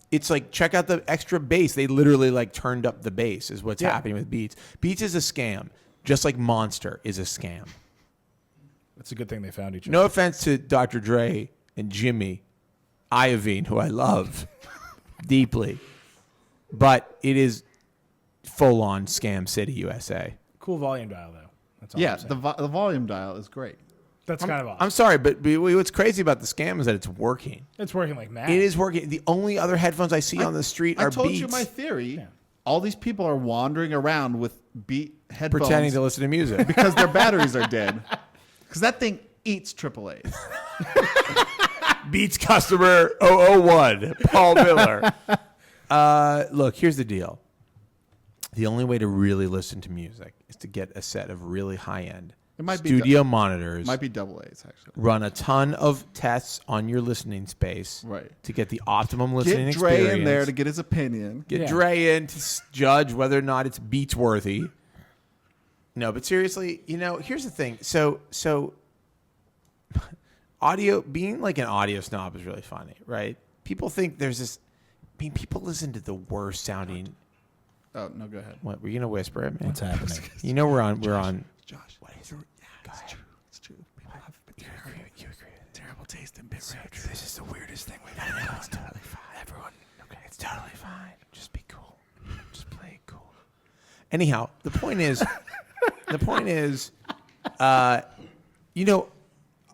it's like check out the extra bass. They literally like turned up the bass is what's happening with Beats. Beats is a scam, just like Monster is a scam. It's a good thing they found each other. No offense to Dr. Dre and Jimmy Iovine, who I love deeply, but it is full on scam city USA. Cool volume dial though. That's all. Yeah, the volume dial is great. That's kind of awesome. I'm sorry, but what's crazy about the scam is that it's working. It's working like mad. It is working. The only other headphones I see on the street are Beats. I told you my theory. Yeah. All these people are wandering around with Beat headphones. Pretending to listen to music. Because their batteries are dead. Because that thing eats AAAs. Beats customer 001, Paul Miller. Look, here's the deal. The only way to really listen to music is to get a set of really high-end studio monitors. Might be AA's, actually. Run a ton of tests on your listening space to get the optimum listening experience. Get Dre in there to get his opinion. Get Dre in to judge whether or not it's Beats worthy. No, but seriously, here's the thing. So audio, being like an audio snob is really funny, right? People think there's this. I mean, people listen to the worst sounding. Oh no, go ahead. What were you gonna whisper at me? What's happening? We're on. Josh, what is it? It's true. People have you agree. Terrible taste in bit rates. This is the weirdest thing we've ever done. It's totally fine. Everyone, okay, it's totally fine. Just be cool. Just play it cool. Anyhow, the point is,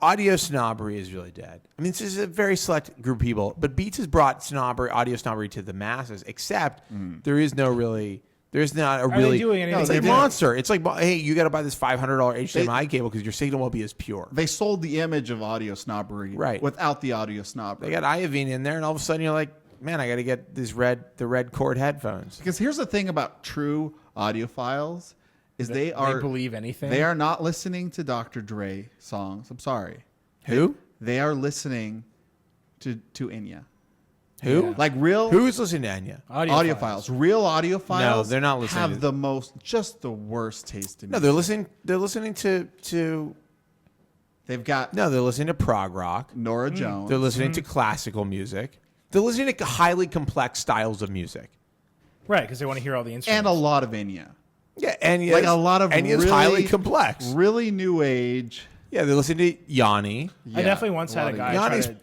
audio snobbery is really dead. I mean, this is a very select group of people, but Beats has brought audio snobbery to the masses, except there's not a really. It's like Monster. It's like, hey, you got to buy this $500 HDMI cable because your signal won't be as pure. They sold the image of audio snobbery without the audio snobbery. They got Iovine in there, and all of a sudden you're like, man, I got to get the red cord headphones. Because here's the thing about true audiophiles. They believe anything. They are not listening to Dr. Dre songs. I'm sorry. Who? They are listening to Enya. Who? Yeah. Like real. Who's listening to Enya? Audiophiles. Real audiophiles. No, they're not listening. Have the worst taste in music. No, they're listening to. They've got. No, they're listening to prog rock. Nora Jones. They're listening to classical music. They're listening to highly complex styles of music. Right, because they want to hear all the instruments. And a lot of Enya. Yeah, Enya's, like a lot of Enya's really, highly complex. Really new age. Yeah, they listen to Yanni. I definitely once had a guy.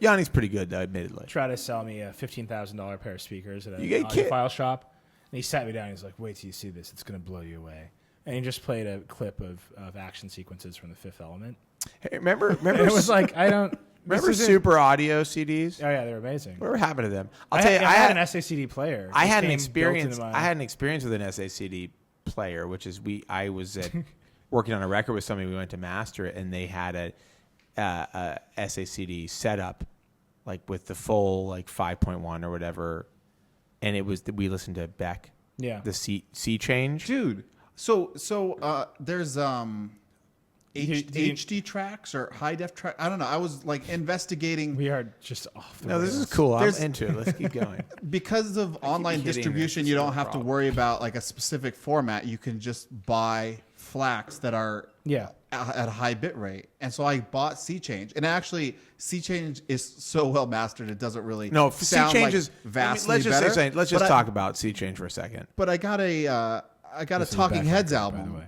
Yanni's pretty good, though, admittedly. Try to sell me a $15,000 pair of speakers at an audiophile shop, and he sat me down. He's like, "Wait till you see this; it's going to blow you away." And he just played a clip of action sequences from The Fifth Element. Hey, remember? It was like I don't remember Super Audio CDs. Oh yeah, they're amazing. Whatever happened to them? I'll tell you, I had an SACD player. I had an experience. I had an experience with an SACD player, which is I was working on a record with somebody. We went to master it, and they had a SACD setup, like with the full 5.1 or whatever, and it was we listened to Beck. Yeah, the C change, dude. So there's HD tracks or high def track. I don't know. I was investigating. We are just off. No, this is cool. I'm into it. Let's keep going. Because of online distribution, you don't have to worry about a specific format. You can just buy FLACs that are at a high bit rate. And so I bought C change, and actually C change is so well mastered it doesn't really sound C change is vastly better. Let's just talk about C change for a second. But I got a Talking Heads album. By the way.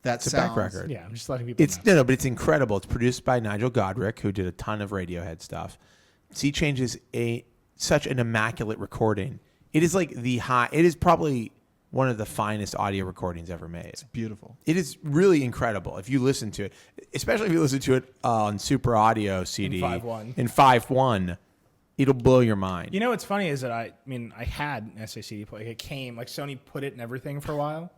That's a back record. Yeah, I'm just letting people know. But it's incredible. It's produced by Nigel Godrich, who did a ton of Radiohead stuff. C Change is such an immaculate recording. It is it is probably one of the finest audio recordings ever made. It's beautiful. It is really incredible if you listen to it, especially if you listen to it on Super Audio CD in 5.1. It'll blow your mind. You know what's funny is that I had an SACD player. It came Sony put it and everything for a while.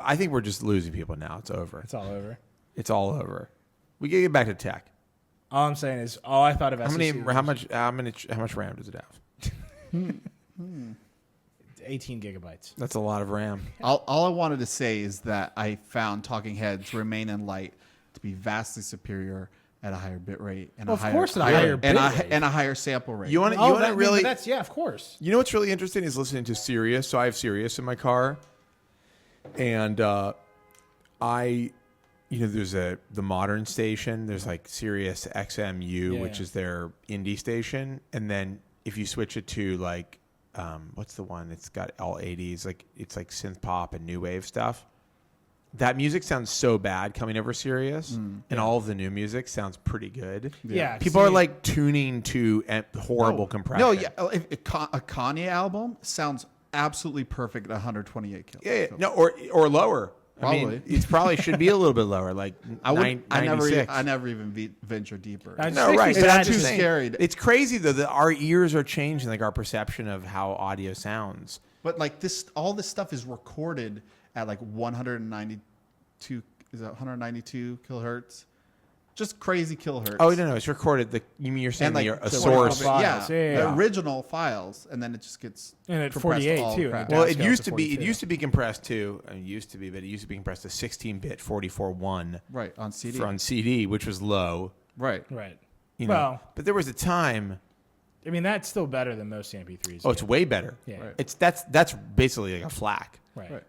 I think we're just losing people now. It's over. It's all over. It's all over. We gotta get back to tech. All I'm saying is, all I thought of SACD. How much RAM does it have? 18 gigabytes. That's a lot of RAM. All I wanted to say is that I found Talking Heads Remain in Light to be vastly superior at a higher bit rate and a higher sample rate. You want to really? That's of course. You know what's really interesting is listening to Sirius. So I have Sirius in my car, and there's the modern station. There's Sirius XMU, which is their indie station, and then if you switch it to what's the one? It's got all 80s, it's synth pop and new wave stuff. That music sounds so bad coming over Sirius, and all of the new music sounds pretty good. Yeah, people are tuning to horrible compression. No, a Kanye album sounds absolutely perfect at 128 kills. Yeah. No, or lower. Probably. I mean, it probably should be a little bit lower, I never even venture deeper. No, right. It's too scary. It's crazy though that our ears are changing, our perception of how audio sounds. But all this stuff is recorded at 192. Is that 192 kilohertz? Just crazy kilohertz. Oh no, it's recorded. You're saying a source? Files. The original files, and then it just gets and at 48 too. Well, it used to be. It used to be compressed to. It used to be compressed to 16-bit 44.1. Right on CD. On CD, which was low. Right. But there was a time. I mean, that's still better than most MP3s. Oh, it's way better. Yeah. Right. That's basically a FLAC. Right.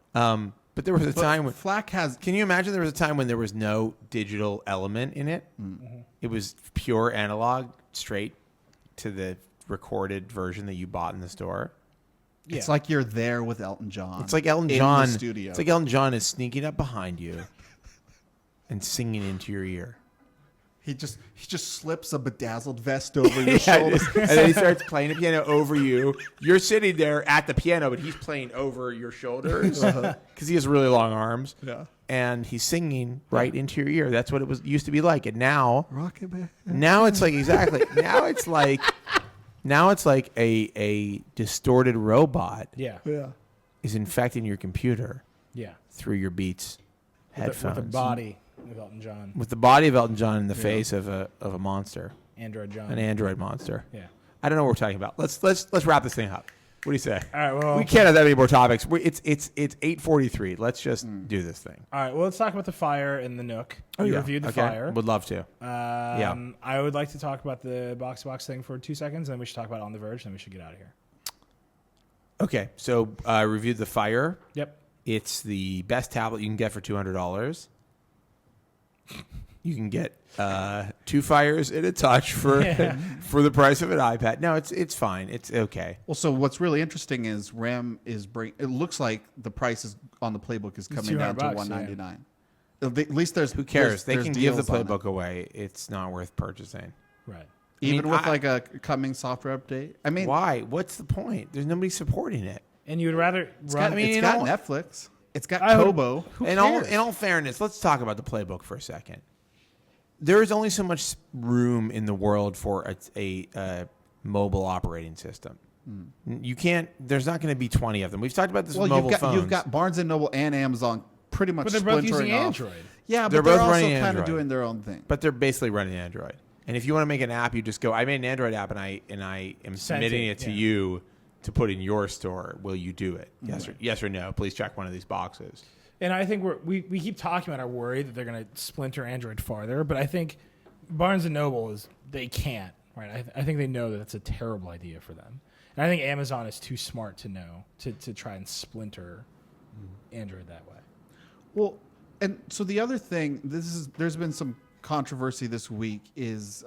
But there was a time when FLAC has. Can you imagine there was a time when there was no digital element in it? Mm-hmm. It was pure analog, straight to the recorded version that you bought in the store. Yeah. It's like you're there with Elton John. It's like Elton John. In the studio. It's like Elton John is sneaking up behind you and singing into your ear. He just slips a bedazzled vest over your shoulder. And then he starts playing the piano over you. You're sitting there at the piano, but he's playing over your shoulders because he has really long arms. Yeah. And he's singing right into your ear. That's what it used to be like. And now, Rocket Man. Now it's exactly. Now it's like a distorted robot. Yeah. Is infecting your computer. Yeah. Through your Beats headphones. With the body of Elton John. With the body of Elton John in the face of a monster. Android John. An android monster. Yeah. I don't know what we're talking about. Let's wrap this thing up. What do you say? All right. Well, we can't have that many more topics. It's 8:43. Let's just do this thing. All right. Well, let's talk about the fire in the Nook. You reviewed the fire. Would love to. I would like to talk about the box thing for 2 seconds, then we should talk about On the Verge, then we should get out of here. Okay. So I reviewed the fire. Yep. It's the best tablet you can get for $200. You can get 2 fires and a touch for the price of an iPad. No, it's fine. It's okay. Well, so what's really interesting is RAM is it looks like the price is on the playbook is coming down to $199. At least there's who cares? They there's can give the deals on playbook away. It's not worth purchasing. Right. Even with like a coming software update. I mean, why? What's the point? There's nobody supporting it. And you would rather it's got Netflix. It's got Kobo. In all fairness, let's talk about the playbook for a second. There is only so much room in the world for a mobile operating system. You can't. There's not going to be 20 of them. We've talked about this with mobile phones. You've got Barnes and Noble and Amazon pretty much. But they're both splintering using off. Android. Yeah, they're but they're both also running kind Android. of doing their own thing. But they're basically running Android. And if you want to make an app, you just go. I made an Android app, and I am submitting it to you to put in your store. Will you do it? Yes or no? Please check one of these boxes. And I think we keep talking about our worry that they're going to splinter Android farther, but I think Barnes and Noble they can't. Right? I think they know that that's a terrible idea for them. And I think Amazon is too smart to know to try and splinter Android that way. Well, and so the other thing, there's been some controversy this week is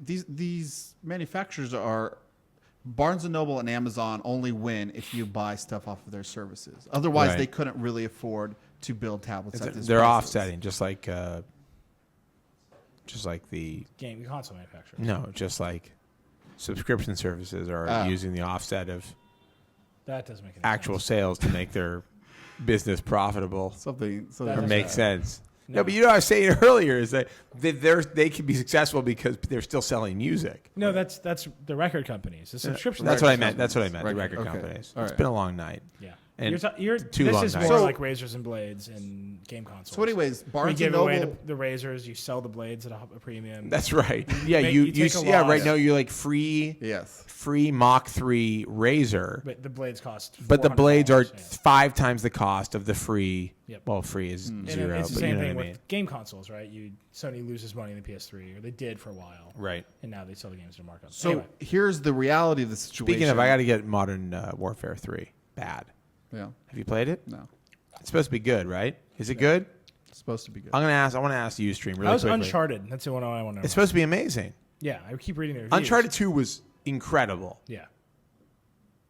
these manufacturers are Barnes and Noble and Amazon only win if you buy stuff off of their services. Otherwise, they couldn't really afford to build tablets at this. They're prices. offsetting, just like the game console manufacturers. No, just like subscription services are using the offset of that doesn't make any actual sales to make their business profitable. Something or make sense. No, but I was saying earlier is that they can be successful because they're still selling music. No, that's the record companies. The subscription. That's what I meant. That's what I meant. The record companies. It's been a long night. Yeah. And this is more like razors and blades and game consoles. So, anyways, Barnes and Noble, away the razors, you sell the blades at a premium. That's right. Yeah, right now you're like free Mach 3 razor. But the blades cost. But the blades are 5 times the cost of the free. Yep. Well, free is zero. It's the same thing with game consoles, right? Sony loses money in the PS3, or they did for a while, right? And now they sell the games at a markup. So anyway. Here's the reality of the situation. Speaking of, I got to get Modern Warfare 3. Bad. Yeah. Have you played it? No. It's supposed to be good, right? Is it good? It's supposed to be good. I want to ask you, Stream, really quickly. Uncharted. That's the one I want to know. It's supposed to be amazing. Yeah, I keep reading the reviews. Uncharted 2 was incredible. Yeah.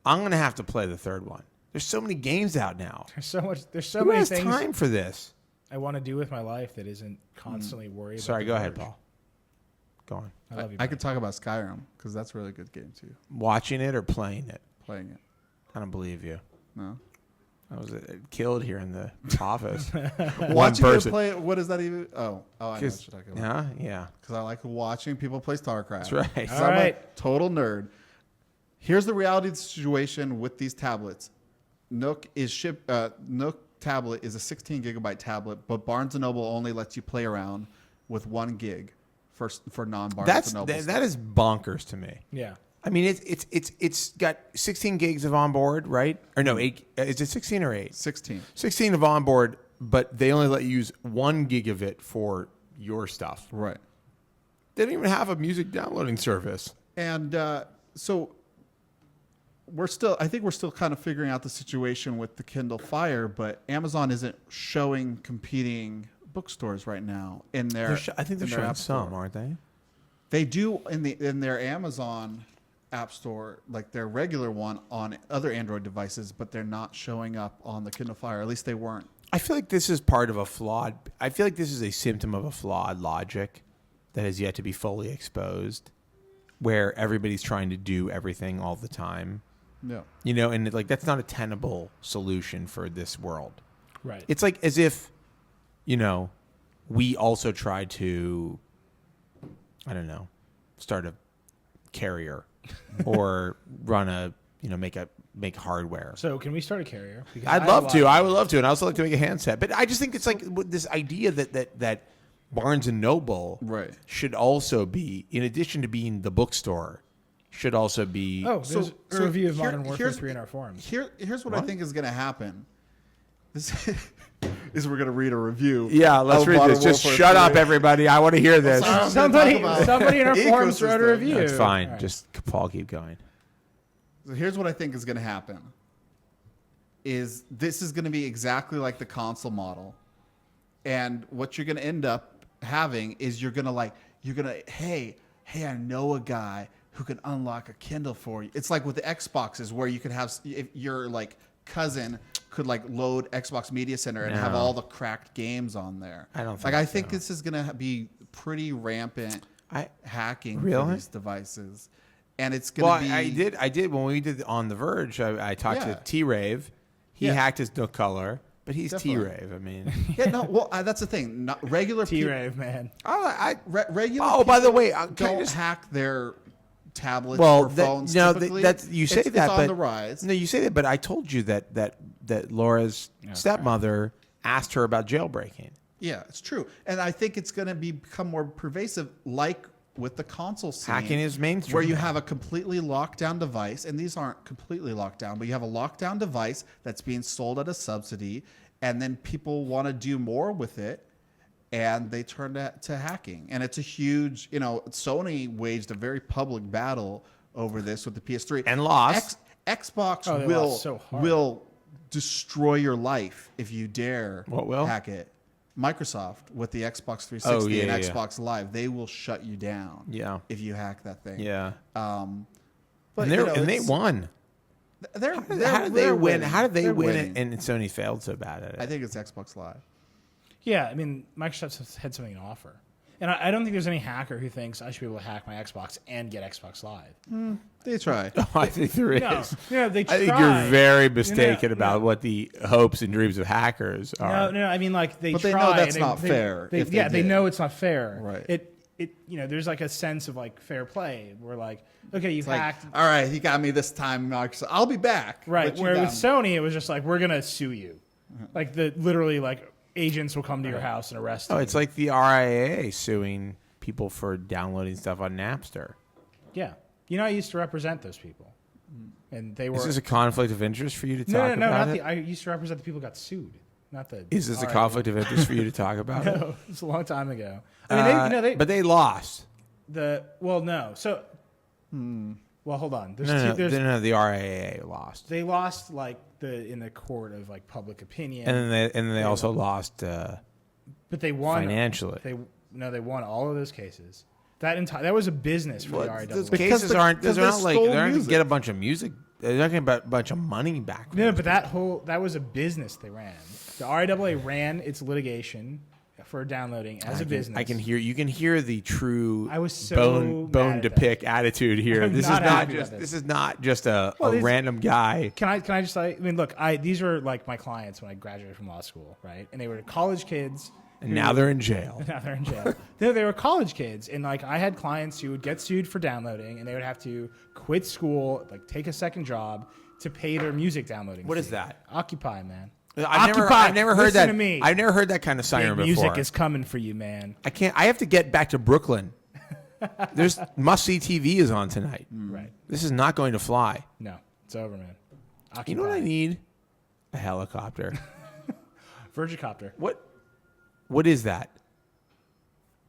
I'm going to have to play the third one. There's so many games out now. There's so many Who has things time for this? I want to do with my life that isn't constantly worried about. Sorry, go ahead, Paul. Go on. I love you. I could talk about Skyrim because that's a really good game too. Watching it or playing it? Playing it. I don't believe you. No. I was killed here in the office. Watching it play it, what is that even? Oh, I know what you're talking about. Yeah. Because I like watching people play StarCraft. That's right. All right. I'm a total nerd. Here's the reality of the situation with these tablets. Nook tablet is a 16 gigabyte tablet, but Barnes & Noble only lets you play around with 1 gig for non-Barnes & Noble. That is bonkers to me. Yeah. I mean, it's got 16 gigs of onboard, right? Or no, 8. Is it 16 or 8? 16. 16 of onboard, but they only let you use 1 gig of it for your stuff. Right. They don't even have a music downloading service. And so I think we're still kind of figuring out the situation with the Kindle Fire, but Amazon isn't showing competing bookstores right now in their. I think they're showing some, aren't they? They do in their Amazon App Store, like their regular one on other Android devices, but they're not showing up on the Kindle Fire. At least they weren't. I feel like this is part of a flawed. I feel like this is a symptom of a flawed logic that has yet to be fully exposed, where everybody's trying to do everything all the time. Yeah. And that's not a tenable solution for this world. Right. It's like as if, we also tried to, I don't know, start a carrier or run make hardware. So can we start a carrier? Because I'd love to. I would love to. And I also like to make a handset. But I just think it's like this idea that Barnes and Noble should also be, in addition to being the bookstore, should also be. Oh, there's a review of Modern Warfare 3 in our forums. Here's what I think is going to happen. This is we're going to read a review. Yeah, let's read this. Just shut up, everybody. I want to hear this. Somebody in our forums wrote a review. That's fine. Right. Just Paul, keep going. So here's what I think is going to happen. This is going to be exactly like the console model. And what you're going to end up having is hey, I know a guy who can unlock a Kindle for you. It's like with the Xboxes where you could have, if your cousin could like load Xbox Media Center and have all the cracked games on there. I don't think like. I think this is going to be pretty rampant hacking for these devices, and it's going to be. I did when we did on the Verge. I talked to T-Rave. He hacked his Nook Color. But he's T-Rave. I mean, that's the thing. Not regular T-Rave, man. Regular. Oh, by the way, don't hack their tablets or phones. No, you say that, but on the rise. No, you say that, but I told you that Laura's stepmother asked her about jailbreaking. Yeah, it's true, and I think it's going to become more pervasive, like with the console scene. Hacking is mainstream. Where you have a completely locked down device, and these aren't completely locked down, but you have a lockdown device that's being sold at a subsidy, and then people want to do more with it, and they turn to hacking. And it's a huge, Sony waged a very public battle over this with the PS3. And lost. Xbox will destroy your life if you dare hack it. Microsoft with the Xbox 360 and Xbox Live, they will shut you down. If you hack that thing. But they won. How did they win? How did they win it? And Sony failed so bad at it. I think it's Xbox Live. Yeah, I mean, Microsoft had something to offer. And I don't think there's any hacker who thinks I should be able to hack my Xbox and get Xbox Live. They try. Oh, I think there is. No, they try. I think you're very mistaken about what the hopes and dreams of hackers are. No, I mean, like, they try. But they know that's not fair. They know it's not fair. Right. There's like a sense of like fair play. We're like, okay, you hacked. All right, he got me this time, Microsoft. I'll be back. Right. Where with Sony, it was just like, we're going to sue you. Like, literally, like, agents will come to your house and arrest you. Oh, it's like the RIAA suing people for downloading stuff on Napster. Yeah. I used to represent those people. And they were. Is this a conflict of interest for you to talk about? No, I used to represent the people who got sued. Not the. Is this a conflict of interest for you to talk about? No, it's a long time ago. I mean, but they lost. No. So. Well, hold on. The RIAA lost. They lost in the court of like public opinion, and then they also lost. But they won financially. They won all of those cases. That was a business for the RIAA. Those cases aren't. They're not like they're not going to get a bunch of music. They're not going to get a bunch of money back. No, but that was a business they ran. The RIAA ran its litigation for downloading as a business. I can hear you can hear the true I was so bone to pick attitude here. This is not just a random guy. Can I just say, I mean, look, these were like my clients when I graduated from law school, right? And they were college kids. And now they're in jail. They were college kids, and like I had clients who would get sued for downloading, and they would have to quit school, like take a second job to pay their music downloading. What is that? Occupy, man. I've never heard that. To me. I've never heard that kind of siren before. Music is coming for you, man. I can't. I have to get back to Brooklyn. There's must-see TV is on tonight. Right. This is not going to fly. No, it's over, man. Occupy. You know what I need? A helicopter. Vergecopter. What is that?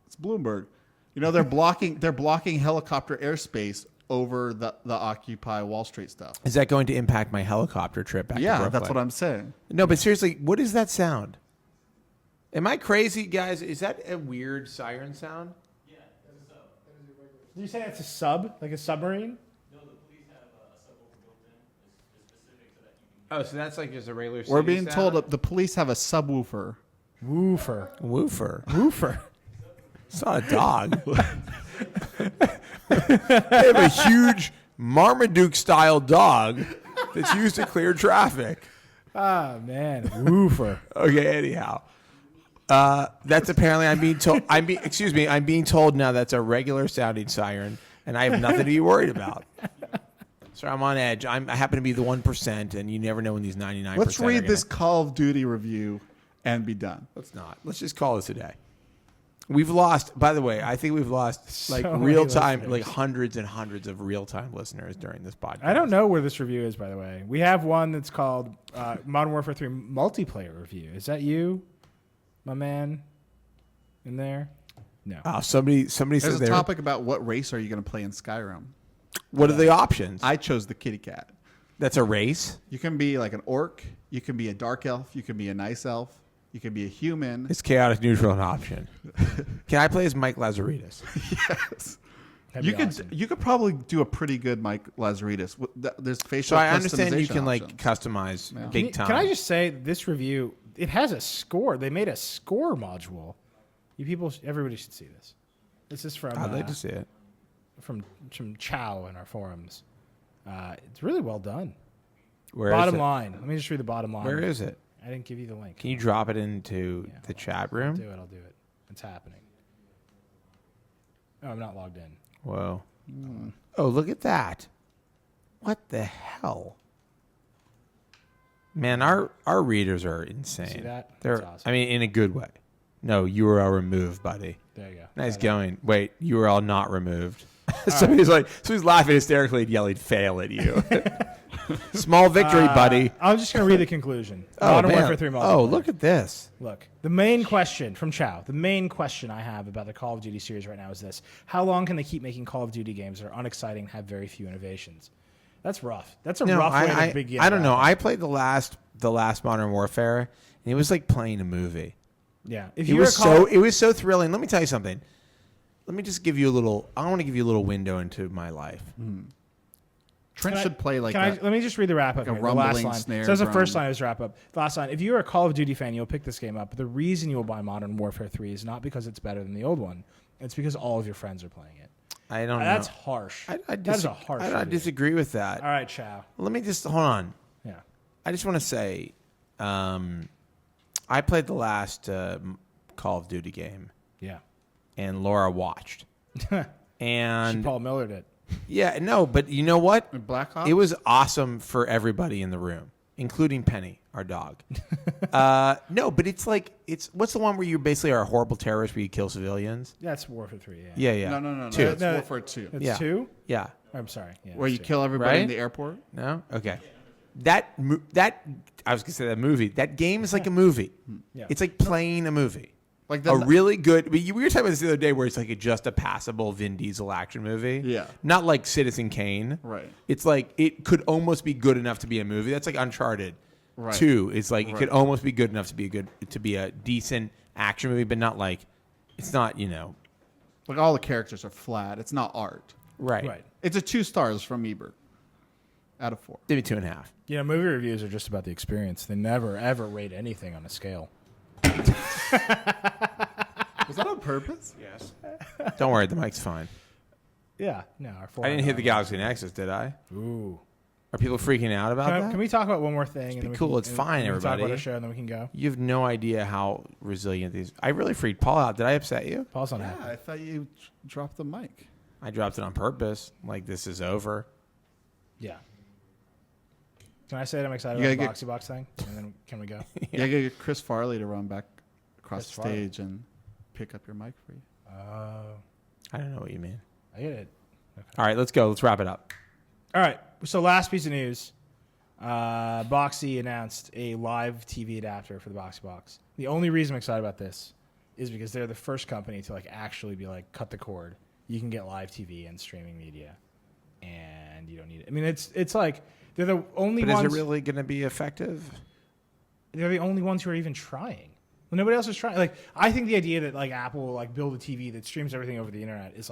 It's Bloomberg. They're blocking helicopter airspace over the Occupy Wall Street stuff. Is that going to impact my helicopter trip back to Brooklyn? Yeah, that's what I'm saying. No, but seriously, what is that sound? Am I crazy, guys? Is that a weird siren sound? Yeah, it's a sub. Did you say that's a sub? Like a submarine? No, the police have a subwoofer built in. It's specific so that you can... Oh, so that's like just a regular We're being told the police have a subwoofer. Woofer. It's not a dog. They have a huge Marmaduke-style dog that's used to clear traffic. Ah, man. Woofer. Okay, anyhow. That's apparently I'm being told now that's a regular sounding siren, and I have nothing to be worried about. So I'm on edge. I happen to be the 1%, and you never know when these 99%. Let's read this Call of Duty review and be done. Let's not. Let's just call it a day. We've lost, by the way, I think we've lost like real time, like hundreds and hundreds of real time listeners during this podcast. I don't know where this review is, by the way. We have one that's called Modern Warfare 3 multiplayer review. Is that you, my man, in there? No. Somebody There's said a topic about what race are you going to play in Skyrim. What are the options? I chose the kitty cat. That's a race? You can be like an orc. You can be a dark elf. You can be a nice elf. You can be a human. It's chaotic neutral an option. Can I play as Mike Lazaridis? Yes. You could probably do a pretty good Mike Lazaridis. There's facial. So I understand you can options. customize big time. Can I just say this review? It has a score. They made a score module. Everybody should see this. This is from. I'd like to see it. From Chow in our forums. It's really well done. Where bottom is it? line. Let me just read the bottom line. Where is it? I didn't give you the link. Can you drop it into the chat room? I'll do it. It's happening. Oh, I'm not logged in. Whoa. Oh, look at that. What the hell? Man, our readers are insane. See that? They're That's awesome. I mean, in a good way. No, URL removed, buddy. There you go. Nice going. Wait, URL not removed. Somebody's laughing hysterically and yelling fail at you. Small victory, buddy. I'm just going to read the conclusion. Modern Warfare 3 multiplayer. Oh, look at this. Look, the main question from Chow, the main question I have about the Call of Duty series right now is this. How long can they keep making Call of Duty games that are unexciting, have very few innovations? That's rough. That's a rough way to begin. I don't know. I played the last Modern Warfare, and it was like playing a movie. Yeah. It was so thrilling. Let me tell you something. Let me just give you I want to give you a little window into my life. Trent should play like that. Let me just read the wrap up. Like a the last rumbling line. snare So that's the drum. first line of his wrap up. The last line. If you're a Call of Duty fan, you'll pick this game up. But the reason you will buy Modern Warfare 3 is not because it's better than the old one. It's because all of your friends are playing it. I don't know. That's harsh. That is a harsh I disagree with that. All right, Chow. Let me just hold on. Yeah. I just want to say, I played the last Call of Duty game, Yeah. and Laura watched. And She Paul Millered it. yeah, no, but you know what? Black Ops? It was awesome for everybody in the room, including Penny, our dog. No, but it's what's the one where you basically are a horrible terrorist where you kill civilians? That's Warfare 3, yeah. Yeah. No. Two. That's Warfare 2. It's Yeah. 2? Yeah. I'm sorry. Yeah, Where you it's 2. kill everybody in Right? the airport? No? Okay. That I was going to say that movie. That game is like a movie. Yeah. It's like playing a movie. Like A really good. We were talking about this the other day, where it's like just a passable Vin Diesel action movie. Yeah. Not like Citizen Kane. Right. It's like it could almost be good enough to be a movie. That's like Uncharted. Right. 2. It's like it Right. could almost be good enough to be a decent action movie, but not like it's not Like all the characters are flat. It's not art. right. Right. It's a 2 stars from Ebert out of 4. Maybe 2.5. You know, movie reviews are just about the experience. They never, ever rate anything on a scale. Was that on purpose? Yes. Don't worry, the mic's fine. Yeah. No, our 4. I didn't hit the Galaxy Nexus, did I? Ooh. Are people freaking out about that? Can we talk about one more thing? Be cool. It's fine, we can talk everybody. about our show, and then we can go. You have no idea how resilient these. I really freaked Paul out. Did I upset you? Paul's on Yeah, happy. I thought you dropped the mic. I dropped it on purpose. Like this is over. Yeah. Can I say that I'm excited You about the gotta Boxy Box thing? And then can we go? You gotta get Chris Farley to run back across Chris the Farley. stage and pick up your mic for you. Oh. I don't know what you mean. I get it. All right, let's go. Let's wrap it up. All right. So last piece of news. Boxy announced a live TV adapter for the Boxy Box. The only reason I'm excited about this is because they're the first company to actually be cut the cord. You can get live TV and streaming media, and you don't need it. I mean, it's like they're the only But ones. is it really going to be effective? They're the only ones who are even trying. Well, nobody else is trying. I think the idea that Apple will build a TV that streams everything over the internet is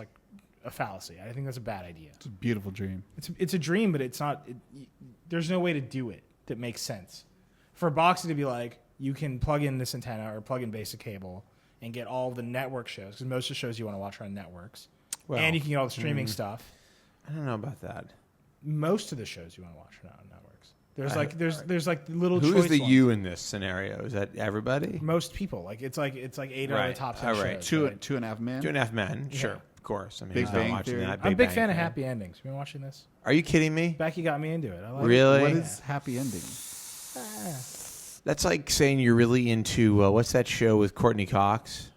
a fallacy. I think that's a bad idea. It's a beautiful dream. It's a dream, but it's not. There's no way to do it that makes sense. For Boxy to be you can plug in this antenna or plug in basic cable and get all the network shows, because most of the shows you want to watch are on networks, and you can get all the streaming stuff. I don't know about that. Most of the shows you want to watch are not on networks. There's little. Who choice is the ones. you in this scenario? Is that everybody? Most people it's 8 out of the top 10 shows. Two and a half men. 2.5 Men. Yeah. Sure, of course. I mean, Big who's not Bang watching Theory. that? I'm a big Bang fan of Theory. happy endings. You been watching this? Are you kidding me? Becky got me into it. I like Really? What is happy ending? That's like saying you're really into what's that show with Courtney Cox?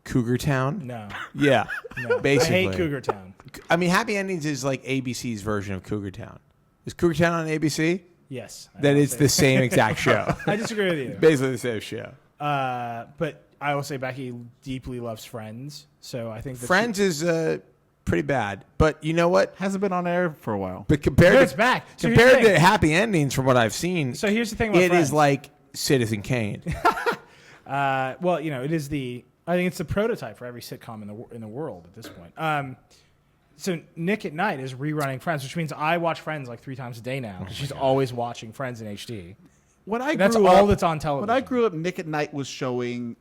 Cougar Town? No, Yeah. no. Basically. I hate Cougar Town. I mean, Happy Endings is like ABC's version of Cougar Town. Is Cougar Town on ABC? Yes, Then it's the same exact show. I disagree with you. Basically the same show. But I will say Becky deeply loves Friends, so I think that Friends is pretty bad, but you know what? Hasn't been on air for a while. But compared No, to it's back. So here's compared the to thing. Happy Endings, from what I've seen, So here's the thing about it Friends. is like Citizen Kane. Well, it is I think it's the prototype for every sitcom in the world at this point. So Nick at Night is rerunning Friends, which means I watch Friends like 3 times a day now because she's always watching Friends in HD. That's all that's on television. When I grew up, Nick at Night was showing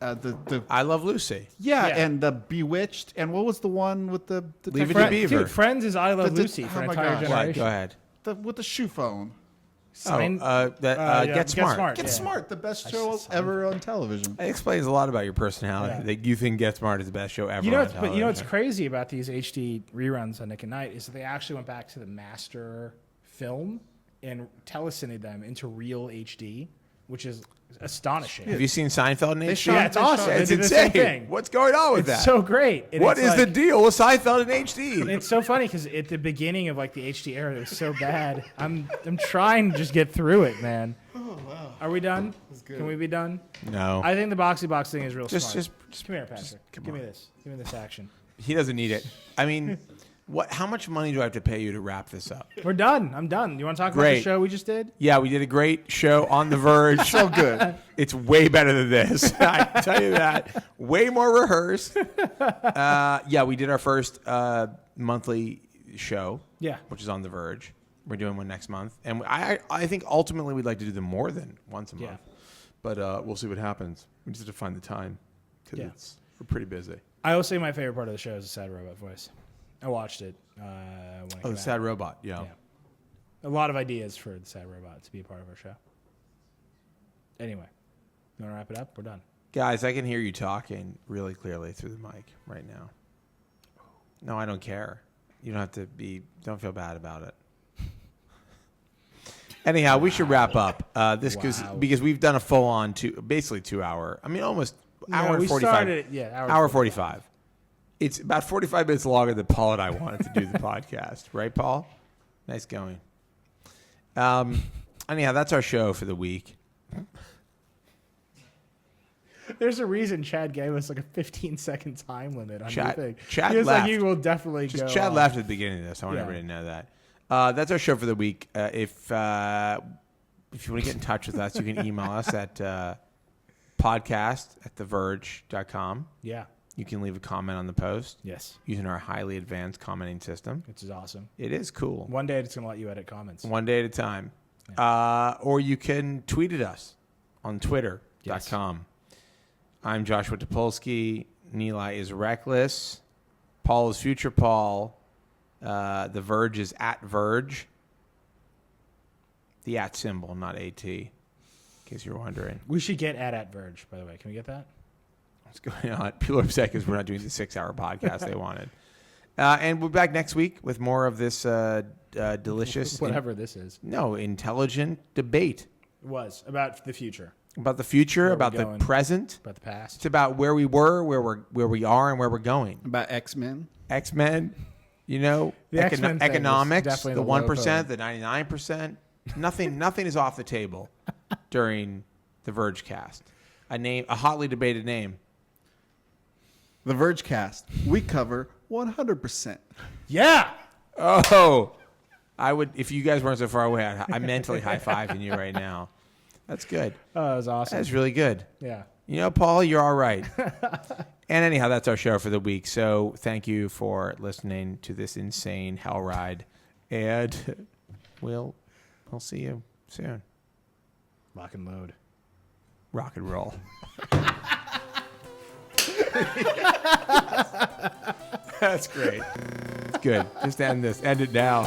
the I Love Lucy. Yeah, and the Bewitched, and what was the one with the Leave It to Beaver. Dude, Friends is I Love Lucy for an entire generation. What? Go ahead. With the shoe phone. Get Smart. Get Smart, the best show ever on television. It explains a lot about your personality. That you think Get Smart is the best show ever on television. But you know what's crazy about these HD reruns on Nick at Night is that they actually went back to the master film and telecined them into real HD, which is astonishing. Have you seen Seinfeld in HD? Yeah, it's awesome. It's insane. What's going on with that? It's so great. And what is the deal with Seinfeld in HD? And it's so funny because at the beginning of like the HD era, it was so bad. I'm trying to just get through it, man. Oh wow. Are we done? Can we be done? No. I think the boxy box thing is real smart. Just come here, Patrick. Give me this. Give me this action. He doesn't need it. I mean, how much money do I have to pay you to wrap this up? We're done. I'm done. You want to talk about the show we just did? Yeah, we did a great show on The Verge. So good. It's way better than this. I can tell you that. Way more rehearsed. We did our first monthly show. Yeah. Which is on The Verge. We're doing one next month. And I think ultimately we'd like to do them more than once a month. But we'll see what happens. We just have to find the time because we're pretty busy. I will say my favorite part of the show is the sad robot voice. I watched it when it came out. Sad Robot, yeah. A lot of ideas for the sad robot to be a part of our show. Anyway, you want to wrap it up? We're done. Guys, I can hear you talking really clearly through the mic right now. No, I don't care. You don't have to don't feel bad about it. Anyhow, we should wrap up because we've done a full-on basically 2 hour. I mean, almost hour and 45. Hour 45. It's about 45 minutes longer than Paul and I wanted to do the podcast. Right, Paul? Nice going. Anyhow, that's our show for the week. There's a reason Chad gave us like a 15-second time limit on the thing. Chad he was left. like, you will definitely go. Chad left at the beginning of this. I want everybody to know that. That's our show for the week. If you want to get in touch with us, you can email us at podcast@theverge.com. Yeah. You can leave a comment on the post. Yes. Using our highly advanced commenting system. Which is awesome. It is cool. One day it's going to let you edit comments. One day at a time. Yeah. Or you can tweet at us on twitter.com. I'm Joshua Topolsky. Nilay is Reckless. Paul is Future Paul. The Verge is @Verge. The @ symbol, not AT, in case you're wondering. We should get @ Verge, by the way. Can we get that? What's going on? People are upset because we're not doing the 6-hour podcast they wanted. And we're back next week with more of this delicious... Whatever this is. No, intelligent debate. It was. About the future. About the future, about the present. About the past. It's about where we were, where we are, and where we're going. About X-Men. X-Men, the economics, the 1%, the 99%. Nothing is off the table during the Vergecast. A hotly debated name. The Vergecast. We cover 100%. Yeah. Oh, I would if you guys weren't so far away. I'm mentally high-fiving you right now. That's good. Oh, that was awesome. That's really good. Yeah. Paul, you're all right. And anyhow, that's our show for the week. So thank you for listening to this insane hell ride, and we'll see you soon. Lock and load. Rock and roll. That's great. Good. Just end this. End it now.